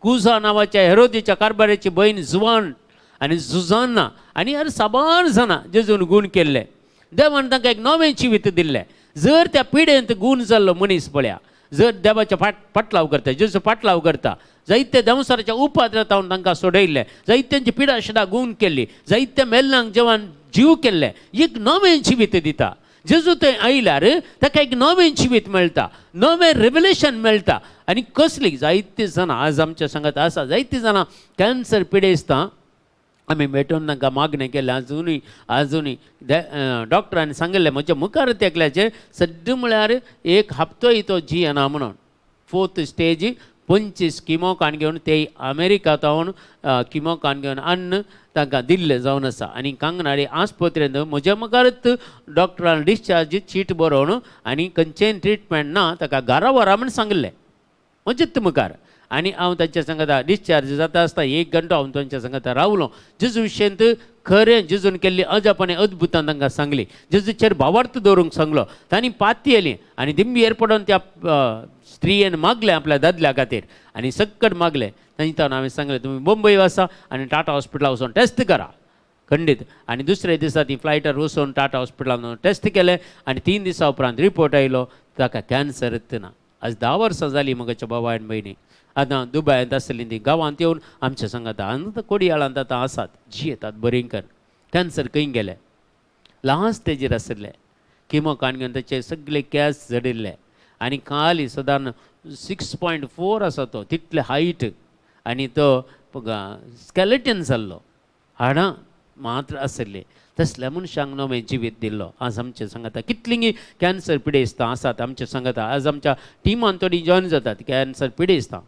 कुझा नांवाच्या हेरोदीच्या कारभाराची बहीण जुवान आनी जुजान्ना आनी हेर साबार जाणां जेजून गूण केल्ले. देवान तांकां एक नवें जिवीत दिल्लें. जर त्या पिडेंत गूण जाल्लो मनीस पळया जर देवाच्या पाटलाव करता जेजू पाटलाव करता जायते देवसाराच्या उपद्रतावन तांकां सोडयल्ले, जायत्यांची पिडा शिडा गूण केल्ली, जायत्या मेल्लांक जेवान जीव केल्ले, एक नवें जिवीत दिता. जेजू थंय आयल्यार ताका एक नवें जिवीत मेळटा, नवें रेवलेशन मेळटा. आनी कसली जायतीं जाणां आज आमच्या सांगात आसा जायतीं जाणां कॅन्सर पिडेस्तां आमी भेटून तांकां मागणें केलें. आजुनी डॉक्टरांनी सांगिल्लें म्हज्या मुखार तेकल्याचेर सद्द म्हळ्यार एक हप्तो तो जियेना म्हणून. 4th स्टेज 25 किमो कान घेवन ते अमेरिकांतावन किमो कान घेवन अन्न तांकां दिल्लें जावन आसा. आनी कांगनाडे आस्पत्रेंत म्हज्या मुखारच डॉक्टरान डिस्चार्ज चीट बरोवन आनी खंयचेंय ट्रिटमेंट ना ताका घरा व्हरा म्हूण सांगलें म्हजेच मुखार. आनी हांव तांच्या सांगाता डिस्चार्ज जाता आसता 1 घंटो हांव तांच्या सांगाता रावलो. जेजू विशयंत खरें जेजून केल्ली अजापानी अद्भुतां तांकां सांगली. जेजूचेर भावार्थ दवरूंक सांगलो. तांणी पाती येली आनी दिंबी एरपडोवन त्या स्त्रियेन मागलें आपल्या दादल्या खातीर आनी सक्कट मागलें. तांणी हांवें सांगलें तुमी मुंबय वचा आनी टाटा हॉस्पिटलांत वचून टेस्ट करा खंडीत. आनी दुसरे दिसा ती फ्लायटार वचून टाटा हॉस्पिटलांत टेस्ट केलें आनी 3 दिसां उपरांत रिपोर्ट आयलो ताका कॅन्सर ना. आज 10 वर्सां जालीं म्हज्या भावा आनी भयणी. आतां दुबयांत आसली ती गांवांत येवन आमच्या सांगाता आनी कोडयाळांत आतां आसात जियेतात बरेंकर. कॅन्सर खंय गेले लास्ट स्टेजीर आसले. किमो कान घेवन ताचे सगळे केस झडिल्ले आनी काली सादारण 6.4 आसा तो तितले हायट आनी तो स्केलेटन जाल्लो हाडां मात्र आसले. तसल्या मनशांक नवें जिवीत दिल्लो. आज आमचे सांगाता कितलीं कॅन्सर पिडेस्तां आसात आमचे सांगाता. आज आमच्या टिमान थोडी जॉयन जातात कॅन्सर पिडेस्तां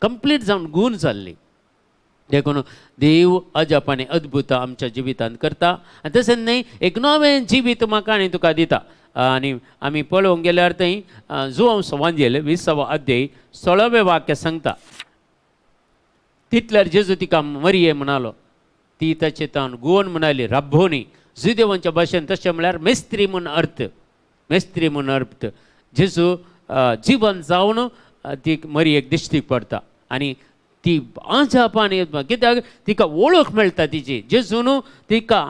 कंप्लीट जावन गूण जाल्ली. देखून देव अजापानी अद्भुतां आमच्या जिवितांत करता आनी तशेंच न्हय एक नवें जिवीत म्हाका आनी तुका दिता. आनी आमी पळोवंक गेल्यार थंय जुवांस वांजेल 20वा अध्याय 16वें वाक्य सांगता. तितल्यार जेजू तिका मरिये म्हणालो. ती ताचे तावन गुवन म्हणाली राब्बोनी. जुदेवांच्या भाशेन तशें म्हळ्यार मेस्त्री म्हूण अर्थ. मेस्त्री म्हूण अर्थ. जेजू जिवन जावन ती मरियेक दिश्टीक पडटा आनी ती आजापान कित्याक तिका वळख मेळटा तिची. जेजून तिका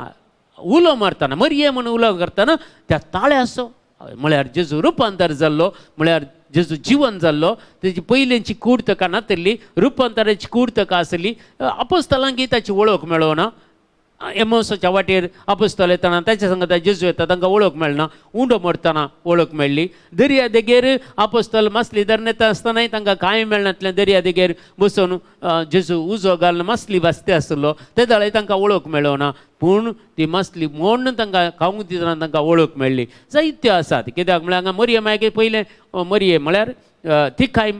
उलो मारतना मरिये म्हणून उलो करतना त्या ताळ्याचो म्हळ्यार जेजू रुपांतर जाल्लो म्हळ्यार जेजू जिवन जाल्लो तेजी पयलींची कुर्तका नातरली रुपांतराची कुर्तका आसली. अपोस्तलांकय ताची वळख मेळोना. एमोसाच्या वाटेर अपोस्तल येतना ताच्या सांगता जेजू येता तांकां वळख मेळना. उंडो मरतना वळख मेळ्ळी. दर्या देगेर अपोस्तल मासली धरून येता आसतनाय तांकां कांय मेळनातलें. दर्या देगेर बसून जेजू उजो घालून मासली वाचते आसलो ते दाळे तांकां वळख मेळोना. पूण ती मासली मोडून तांकां खावंक दितना तांकां वळख मेळ्ळी. जायत्यो आसात. कित्याक म्हळ्यार हांगा मरिये मागीर पयलें मरिये म्हळ्यार तिकाय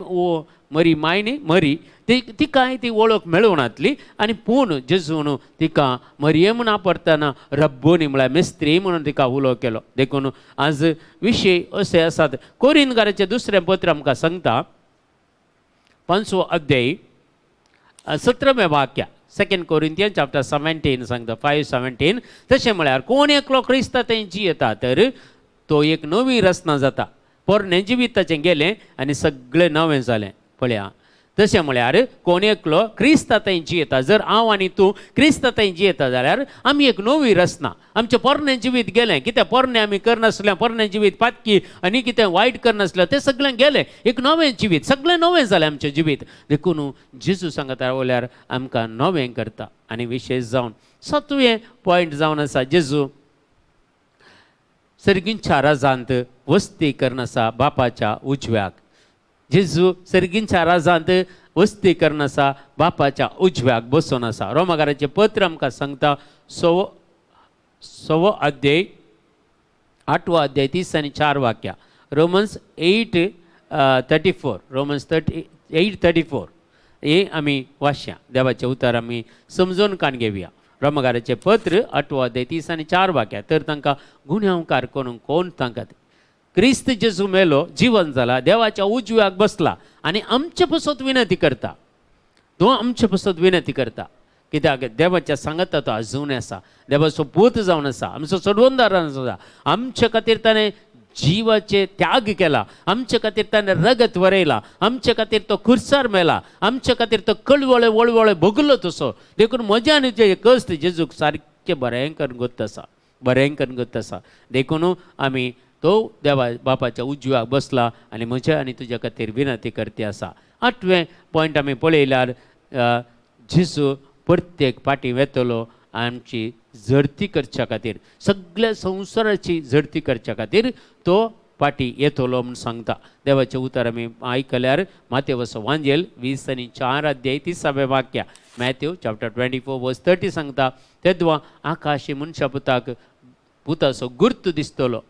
मरी माय न्ही मरी तिकाय ती वळख मेळोनातली. आनी पूण जेजून तिका मरिये म्हूण आपरतना रब्बोनी म्हळ्यार मेस्त्री म्हणून तिका उलो केलो. देखून आज विशय अशे आसात. कोरिंथकाराचें 2रें पत्र आमकां सांगता 5वो अध्याय 17वें वाक्य 2 Corinthians chapter 17 सांगता 5:17 तशें म्हळ्यार कोण एकलो क्रिस्तांत जियेता तर तो एक नवी रचना जाता पोरणे जिवीत ताचें गेलें आनी सगळें नवें जालें पळया तशें म्हळ्यार कोण एकलो क्रिस्तांत जियेता जर हांव आनी तूं क्रिस्तांत जियेता जाल्यार आमी एक नवी रचना आमचें पोरणें जिवीत गेलें कितें पोरणें आमी करनासलें पोरणें जिवीत पातकी आनी कितें वायट करनासलें तें सगळें गेलें एक नवें जिवीत सगळें नवें जालें आमचें जिवीत देखून जेजू सांगता वयल्यार आमकां नवें करता आनी विशेश जावन 7वें पॉयंट जावन आसा जेजू सर्गींच्या राजांत वस्ती करन आसा बापाच्या उजव्याक जेजू सर्गींच्या राजांत वस्ती करन आसा बापाच्या उजव्याक बसून आसा रोमाकाराचें पत्र आमकां सांगता 6 अध्याय 8 अध्याय 3 आनी 4 वाक्या रोमन्स 8:34 रोमन्स 8:34 हे आमी वाचया देवाचें उतर आमी समजून कान घेवया रोमाकाराचें पत्र 8 अध्याय 3 आनी 4 वाक्या तर तांकां गुन्यांवकार करून कोण तांकां क्रिस्त जेजू मेलो जीवन जाला देवाच्या उजव्याक बसला आनी आमचे पसत विनंती करता तो आमचे पसत विनंती करता कित्याक देवाच्या सांगता तो आजून आसा देवाचो पूत जावन आसा आमचो चडवणदार आसा आमचे खातीर ताणें जिवाचे त्याग केला आमचे खातीर ताणें रगत वरयला आमचे खातीर तो खुर्सार मेला आमचे खातीर तो कळवळे वळवळे भोगलो तसो देखून म्हज्या आनी जे कश्ट जेजूक सारकें बरें करून गत आसा देखून आमी तो देवा बापाच्या उजव्याक बसला आनी म्हज्या आनी तुज्या खातीर विनंती करती आसा 8वें पॉयंट आमी पळयल्यार जेजू प्रत्येक पाटी वेतलो आमची झडती करच्या खातीर सगळ्या संवसाराची झडती करच्या खातीर तो पाटी येतलो म्हूण सांगता देवाचें उतर आमी आयकल्यार माथेवचो वांजेल 20 आनी 4 अध्याय 30वें वाक्या मॅथ्यू चॅप्टर 24 वर्स 30 सांगता तेदवा आकाशी मनशा पुताचो गुर्त दिसतलो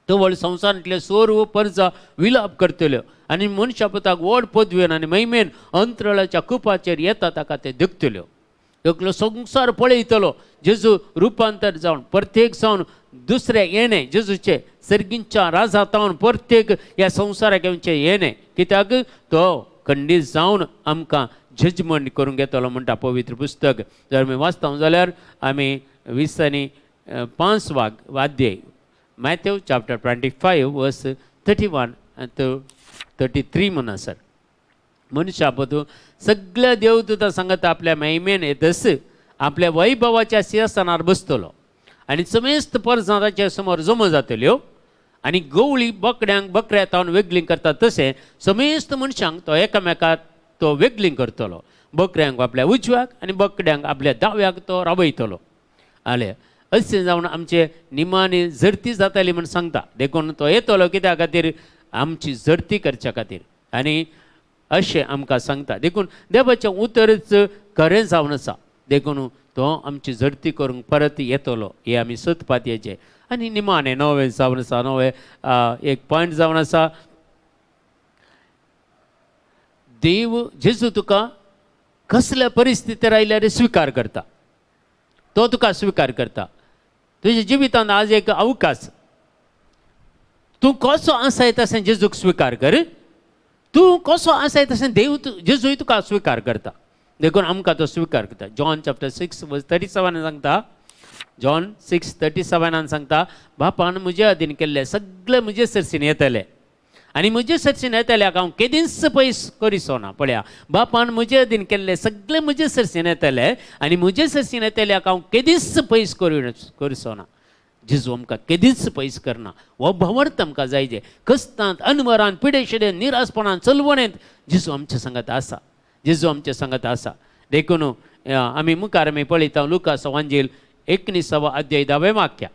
तवळ संवसारांतले सोर्व परजा विलाप करतल्यो आनी मनशा पुताक व्हड पदवेन आनी मैमेन अंतराळाच्या कुपाचेर येता ताका ते देखतल्यो एकलो संवसार पळयतलो जेजू रुपांतर जावन प्रत्येक जावन दुसरे येणे जेजूचे सर्गींच्या राजांतावन प्रत्येक ह्या संवसाराक येवचे येणे कित्याक तो खंडीत जावन आमकां जजमेंट करूंक येतलो म्हणटा पवित्र पुस्तक जर आमी वाचता जाल्यार आमी 20 आनी 5 अध्याय मॅथ्यू चॅप्टर 25 वर्स 31 to 33 म्हणून सर मनशा पदू सगळ्या देवदूतां सांगत आपल्या महिमेन येतस आपल्या वैभवाच्या सिंहासनार बसतलो आनी समेस्त परजां ताचे समोर जमा जातल्यो आनी गवळी बकड्यांक बकऱ्या तावन वेगळी करता तशें समेस्त मनशांक तो एकामेकाक तो वेगळी करतलो बकऱ्यांक आपल्या उजव्याक आनी बकड्यांक आपल्या दाव्याक तो राबयतलो आले अशें जावन आमचे निमाणी झडती जाताली म्हूण सांगता देखून तो येतलो कित्या खातीर आमची झडती करच्या खातीर आनी अशें आमकां सांगता देखून देवाचें उतरच खरें जावन आसा देखून तो आमची झडती करूंक परत येतलो हे आमी सतपातयेचे आनी निमाणें नवें जावन आसा नवें एक पॉयंट जावन आसा देव जेजू तुका कसल्या परिस्थितीर आयल्यार स्विकार करता तो तुका स्विकार करता तुज्या जिवितांत आज एक अवकाश तूं कसो आसाय तशें जेजूक स्विकार कर तूं कसो आसाय तशें देव जेजूय तुका स्विकार करता देखून आमकां तो स्विकार करता जॉन चॅप्टर 6 वर्स 37 सांगता जॉन 6:37 सांगता बापान म्हज्या अधीन केल्ले सगळे म्हजे सरसीन येतले आनी म्हजे सरसीन येतल्याक हांव केदींच पयस करिसो ना पळया बापान म्हजे अधीन केल्ले सगळे म्हजे सरसीन येतले आनी म्हजे सरसीन येतल्याक हांव केदींच पयस करिसो ना जेजू आमकां केदींच पयस करना हो भवर्त आमकां जायजे कस्तांत अनवरान पिडेशिडेन निरासपणान चलवणेंत जेजू आमच्या सांगात आसा जेजू आमच्या सांगात आसा देखून आमी मुखार आमी पळयता लुकाचो वांजेल 19 अध्याय 10 वाक्या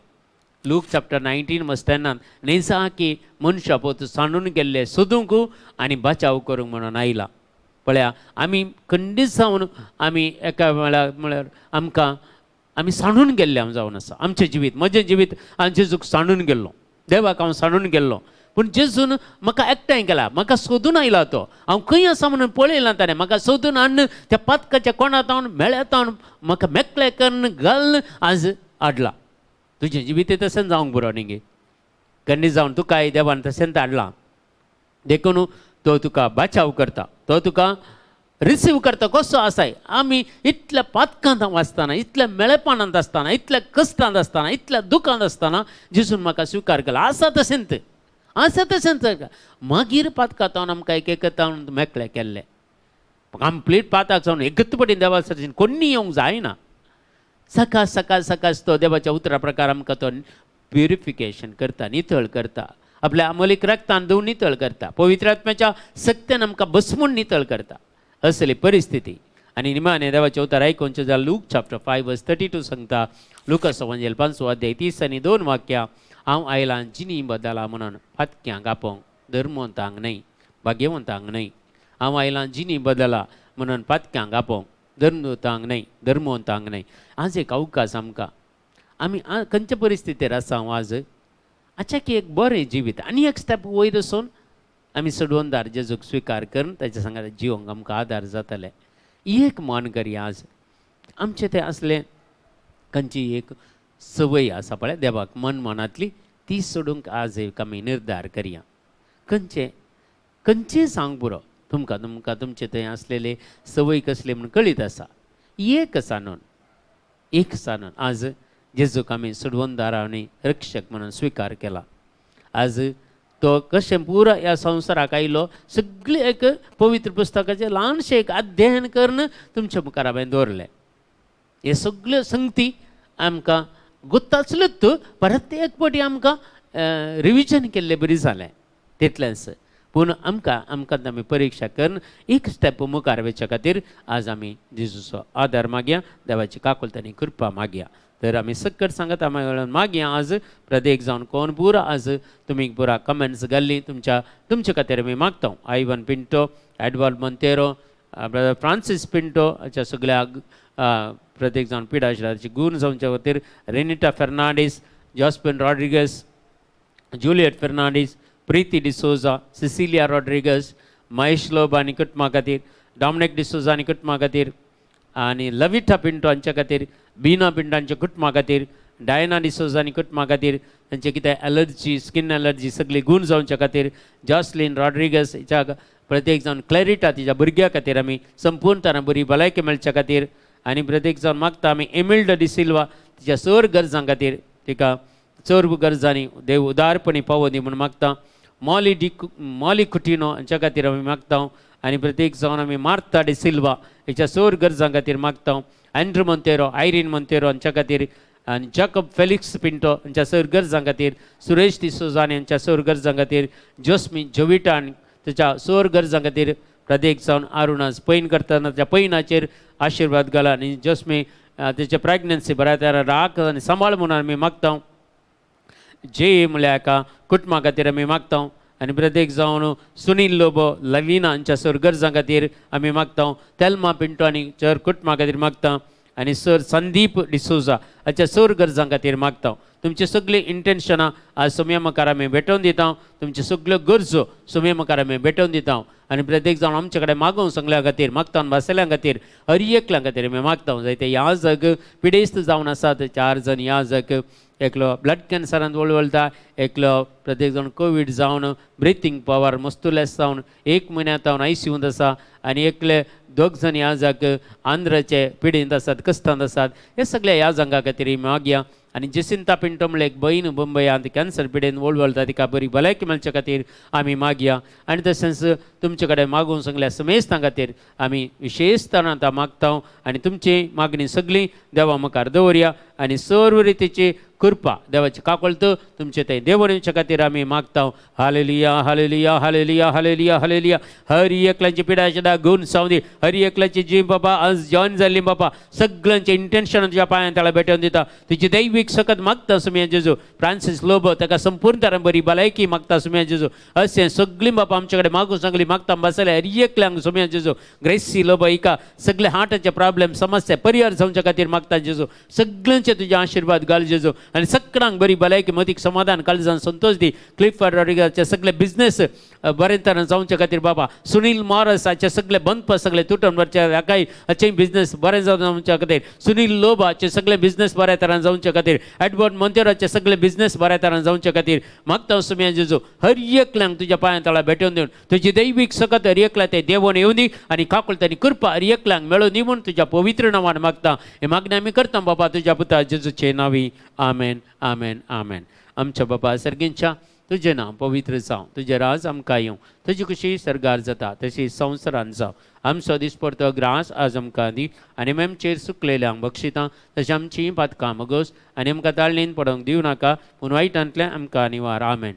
लूक चॅप्टर 19 वर्स 10 नेजा की मनशा पोत सांडून गेल्ले सोदूंक आनी बचाव करूंक म्हणून आयला पळया आमी खंडीत जावन आमी एका म्हळ्यार आमकां आमी सांडून गेल्ले जावन आसा आमचें जिवीत म्हजें जिवीत हांव जेजूक सांडून गेल्लो देवाक हांव सांडून गेल्लो पूण जेजून म्हाका एकठांय केला म्हाका सोदून आयला तो हांव खंय आसा म्हणून पळयलां ताणें म्हाका सोदून हाडून त्या पातकाच्या कोणांतावन मेळ्यातावन म्हाका मेकळे करून घालून आज हाडला तुजें जिवीत तशें जावंक बरो न्ही खंडीत जावन तुकाय देवान तशेंच हाडलां देखून तो तुका बचाव करता तो तुका रिसीव करता कसो आसाय आमी इतल्या पातकांत आसतना इतल्या मेळेपणांत आसतना इतल्या कश्टांत आसतना इतल्या दुखांत आसतना जेजून म्हाका स्विकार केला आसा तशेंच मागीर पातकांत आमकां एक एकतावन मेकळे केल्ले कंप्लीट पाताक जावन एकच पटीन देवा सरचीन कोणी येवंक जायना सकाळ तो देवाच्या उतरा प्रकार आमकां तो प्युरिफिकेशन करता नितळ करता आपल्या अमोलीक रक्तान धुवन नितळ करता पवित्र आत्म्याच्या सक्त्यान आमकां बसमून नितळ करता असली परिस्थिती आणि निमाणे देवाचे उतार ऐकून जाल्यार लूक चॅप्टर 5 वर्स 32 सांगता लुकास एवंजेल 5 अध्याय 30 आनी 2 वाक्यां हांव आयलां जिनी बदला म्हणून फातक्यांक आपोवंक धर्मवंतांक न्हय भाग्यवंतांक न्हय हांव आयलां जिनी बदला म्हणून फातक्यांक आपोवंक धर्मवंतांक न्हय आज एक अवकाश आमकां आमी खंयच्या परिस्थितीर आसा हांव आज की एक बरें जिवीत आनी एक स्टेप वयर वचून आमी सडवंदार जेजूक स्विकार करून ताच्या सांगात जिवंक आमकां आदार जातले ही एक मन करया आज आमचे ते असले खंयची एक संवय आसा पळय देवाक मनांतली ती सोडूंक आज एक आमी निर्धार करया खंयचे सांग पुरो तुमकां तुमचे थंय आसलेले संवय कसले म्हूण कळीत आसा एक सानून आज जेजूक आमी सोडवंदार आनी रक्षक म्हणून स्विकार केला आज तो कशें पुरो ह्या संवसाराक आयलो सगळे एक पवित्र पुस्तकाचें ल्हानशें एक अध्ययन करून तुमच्या मुखार हांवें दवरलें हे सगळ्यो संगती आमकां गुत्ताचल्योच परत एक फावटी आमकां रिविजन केल्लें बरी जालें तितलेंच पूण आमकां आमी परीक्षा करून एक स्टेप मुखार वचे खातीर आज आमी जेजूचो आदार मागया देवाची काकुलत आनी कृपा मागया तर आमी सकट सांगत आमी मागया आज प्रत्येक जावन कोण पुरो आज तुमी पुरा कमेंट्स घाल्ली तुमचे खातीर आमी मागता Ivan Pinto Edward Monteiro brother Francis Pinto हाच्या सगळ्या प्रत्येक जावन पिडाशराची गूण जावच्या खातीर Renita Fernandes Jospin Rodrigues Juliet Fernandes Preeti D'Souza Cecilia Rodrigues Mahesh लोब आनी कुटुंबा खातीर डॉमिनिक डिसोजा आनी कुटुंबा खातीर आनी लविटा पिंटो हांच्या खातीर बीना पिंटांच्या कुटुंबा खातीर डायना डिसोजा आनी कुटुंबा खातीर तांचे कितें एलर्जी स्किन एलर्जी सगळी गूण जावच्या खातीर जॉसलीन रॉड्रिगस हिच्या प्रत्येक जावन क्लॅरिटा तिच्या भुरग्या खातीर आमी संपूर्ण तरां बरी भलायकी मेळच्या खातीर आनी प्रत्येक जावन मागता आमी एमिल्डा डिसिल्वा तिच्या चड गरजां खातीर तिका चड गरजांनी देव उदारपणी पावो दी म्हूण मागता मॉली कुटिनो हांच्या खातीर आमी मागता आनी प्रत्येक जावन आमी मार्ता डिसिल्वा हिच्या चड गरजां खातीर मागता एंड्रू मोंतेरो आयरीन मोंतेरो हांच्या खातीर आनी जॅकब फेलिक्स पिंटो हांच्या चड गरजां खातीर सुरेश डिसोजानी हांच्या चड गरजां खातीर जोस्मी जोविटा ताच्या चड गरजां खातीर प्रत्येक जावन आरुणाज पैन करतना त्या पैनाचेर आशिर्वाद घाला आनी जोस्मी तेचे प्रेग्नन्सी बऱ्या तरा राख आनी सांबाळ म्हणून आमी मागता जे म्हळ्यार एका कुटुंबा खातीर आमी मागता आनी प्रत्येक जावन सुनील लोबो लविना हांच्या सर गरजां खातीर आमी मागता तेल्मा पिंटो आनी चर कुटुंबा खातीर मागता आनी सर संदीप डिसोजा हाच्या सर गरजां खातीर मागता तुमचे सगळे इंटेन्शनां आज सुमया मुखार आमी भेटोवन दिता तुमचे सगळ्यो गरजो सुमया मुखार आमी भेटोवन दिता आनी प्रत्येक जावन आमचे कडेन मागोवंक सांगल्या खातीर मागता भासल्यां खातीर हर एकल्या खातीर आमी मागता जायते याजक पिडेस्त जावन आसात 4 जण याजक एकलो ब्लड कॅन्सरान वळवळटा एकलो प्रत्येक जाण कोवीड जावन ब्रिथींग पावर मस्तुलेस जावन 1 म्हयन्या जावन आयसीयूंत आसा आनी एकले 2 जण याजक आंध्राचे पिडेंत आसात कश्टांत आसात हे सगळ्या याजकां खातीर मागया आनी जेसिंता पिंटो म्हणल्यार एक भयण मुंबयांत कॅन्सर पिडेन वळवळटा तिका बरी भलायकी मेळच्या खातीर आमी मागया आनी तशेंच तुमचे कडेन मागोवंक सांगल्या समेस्तां खातीर आमी विशेशतान आतां मागता आनी तुमची मागणी सगळी देवा मुखार दवरया आनी सर्व रितीची कृपा देवाची काकळत तुमचे थंय देवून येवचे खातीर आमी मागता hallelujah hallelujah hallelujah hallelujah hallelujah हर एकल्याची पिडाशेदा गूण सावदी हर एकल्याची जी बाबा आज जॉइन जाल्ली बाबा सगळ्यांचे इंटेन्शन तुज्या पांयां ताळा भेटोवन दिता तुजी दैवीक सकत मागता सुमया जेजू फ्रांसीस लोबो ताका संपूर्ण तरां बरी भलायकी मागता सुमया जेजू अशें सगळीं बाबा आमचे कडेन मागूं सांगली मागता बसले हर एकल्यांक सुमया जेजू ग्रेसी लोबो हिका सगळे हार्टाचे प्रॉब्लेम समस्या परिहार जावच्या खातीर मागता जेजू सगळ्यांचे तुजे आशिर्वाद घाल जेजू आनी सगळ्यांक बरी भलायकी मदीक समाधान काळजान संतोष दी क्लिफर्ड रॉड्रिगसचे सगळे बिझनेस बरें तरेन जावचे खातीर बाबा सुनील मॉरसाचे सगळे बंद सगळे तुटून वरचे काही अच्छे बिझनेस बरें जावचे खातीर सुनील लोबाचे सगळे बिझनेस बऱ्या तरेन जावचे खातीर एडवर्ड मोंतेराचे सगळे बिझनेस बऱ्या तरेन जावचे खातीर मागता सुम्या जेजू हर एकल्यांक तुज्या पांया तळा भेटून दिवन तुजी दैवीक सकत हर एकल्या ते देवून येवन दी आनी काकूळ तांणी कृपा हर एकल्यांक मेळोवन दी म्हूण तुज्या पवित्र नांवान मागता हे मागणी आमी करता बाबा तुज्या पुता जेजूचे नांवी आमेन आमेन आमेन आमच्या बाबा सर्गींच्या तुजें नांव पवित्र जावं तुजें राज आमकां येवं तुजी कशी सरगार जाता तशी संवसारांत जावं आमचो दिसपडतो ग्रास आज आमकां दी आनी आमचेर सुकलेल्यांक बक्षितां तशें आमचीं पातकां मगोस आनी आमकां ताळणेन पडोवंक दिवं नाका पूण वायटांतल्यान आमकां निवार आमेन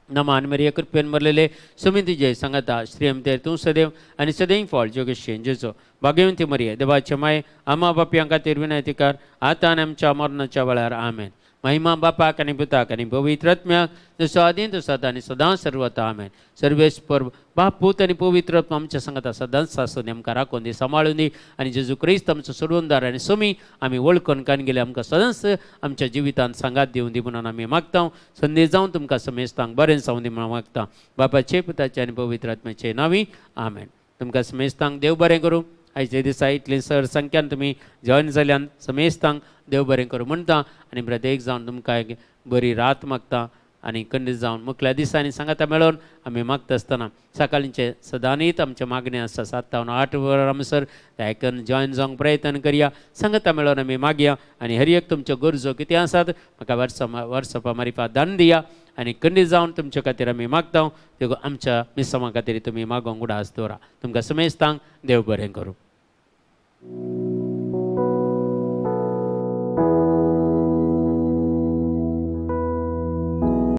नमान मरिया कृपेन मरलेले सुमी तुजे सांगाता श्री अमतेर तूं सदैव आनी सदैव फळ जोगेशें जेजो भाग्यवंती मरिये देवाचे माये आमा बापयां खातीर विनंतीकार आतां आनी आमच्या मरणाच्या वेळार आमेन महिमा बापाक आनी पुताक आनी पवित्र आत्म्याक जसो आदीं तसो आतां आनी सदां सर्वता आमेन सर्वेस्पर बाप पूत आनी पवित्र आत्मा आमच्या सांगाता सदांच आसून आमकां राखून दी सांबाळून दी आनी जेजू क्रिस्त आमचो सोडवणदार आनी सुमी आमी वळखून कान गेले आमकां सदांच आमच्या जिवितांत सांगात दिवं दी म्हणून आमी मागता संदेश जावन तुमकां समेस्तांक बरें जावं दी म्हणून मागता बापाचे पुताचे आनी पवित्र आत्म्याचे नांवी आमेन तुमकां समेस्तांक देव बरें करूं आयचे दिसा इतली सर संख्यान तुमी जॉयन जाल्यान समेस्तांक देव बरें करूं म्हणटा आनी प्रत्येक जावन तुमकां एक बरी रात मागता आनी खंडीत जावन मुखल्या दिसांनी सांगाता मेळोन आमी मागता आसतना सकाळींचे सदांनीच आमचे मागणी आसा 7 ते 8 वरांसर ते आयकन जॉयन जावंक प्रयत्न करया सांगाता मेळोन आमी मागया आनी हर एक तुमच्यो गरजो कितें आसात म्हाका वॉट्सॅपा मारिफात धाडून दिया आनी खंडीत जावन तुमचे खातीर आमी मागता त्यो आमच्या मिसमा खातीर तुमी मागोंक उडास दवरा तुमकां समेस्तांक देव बरें करूं.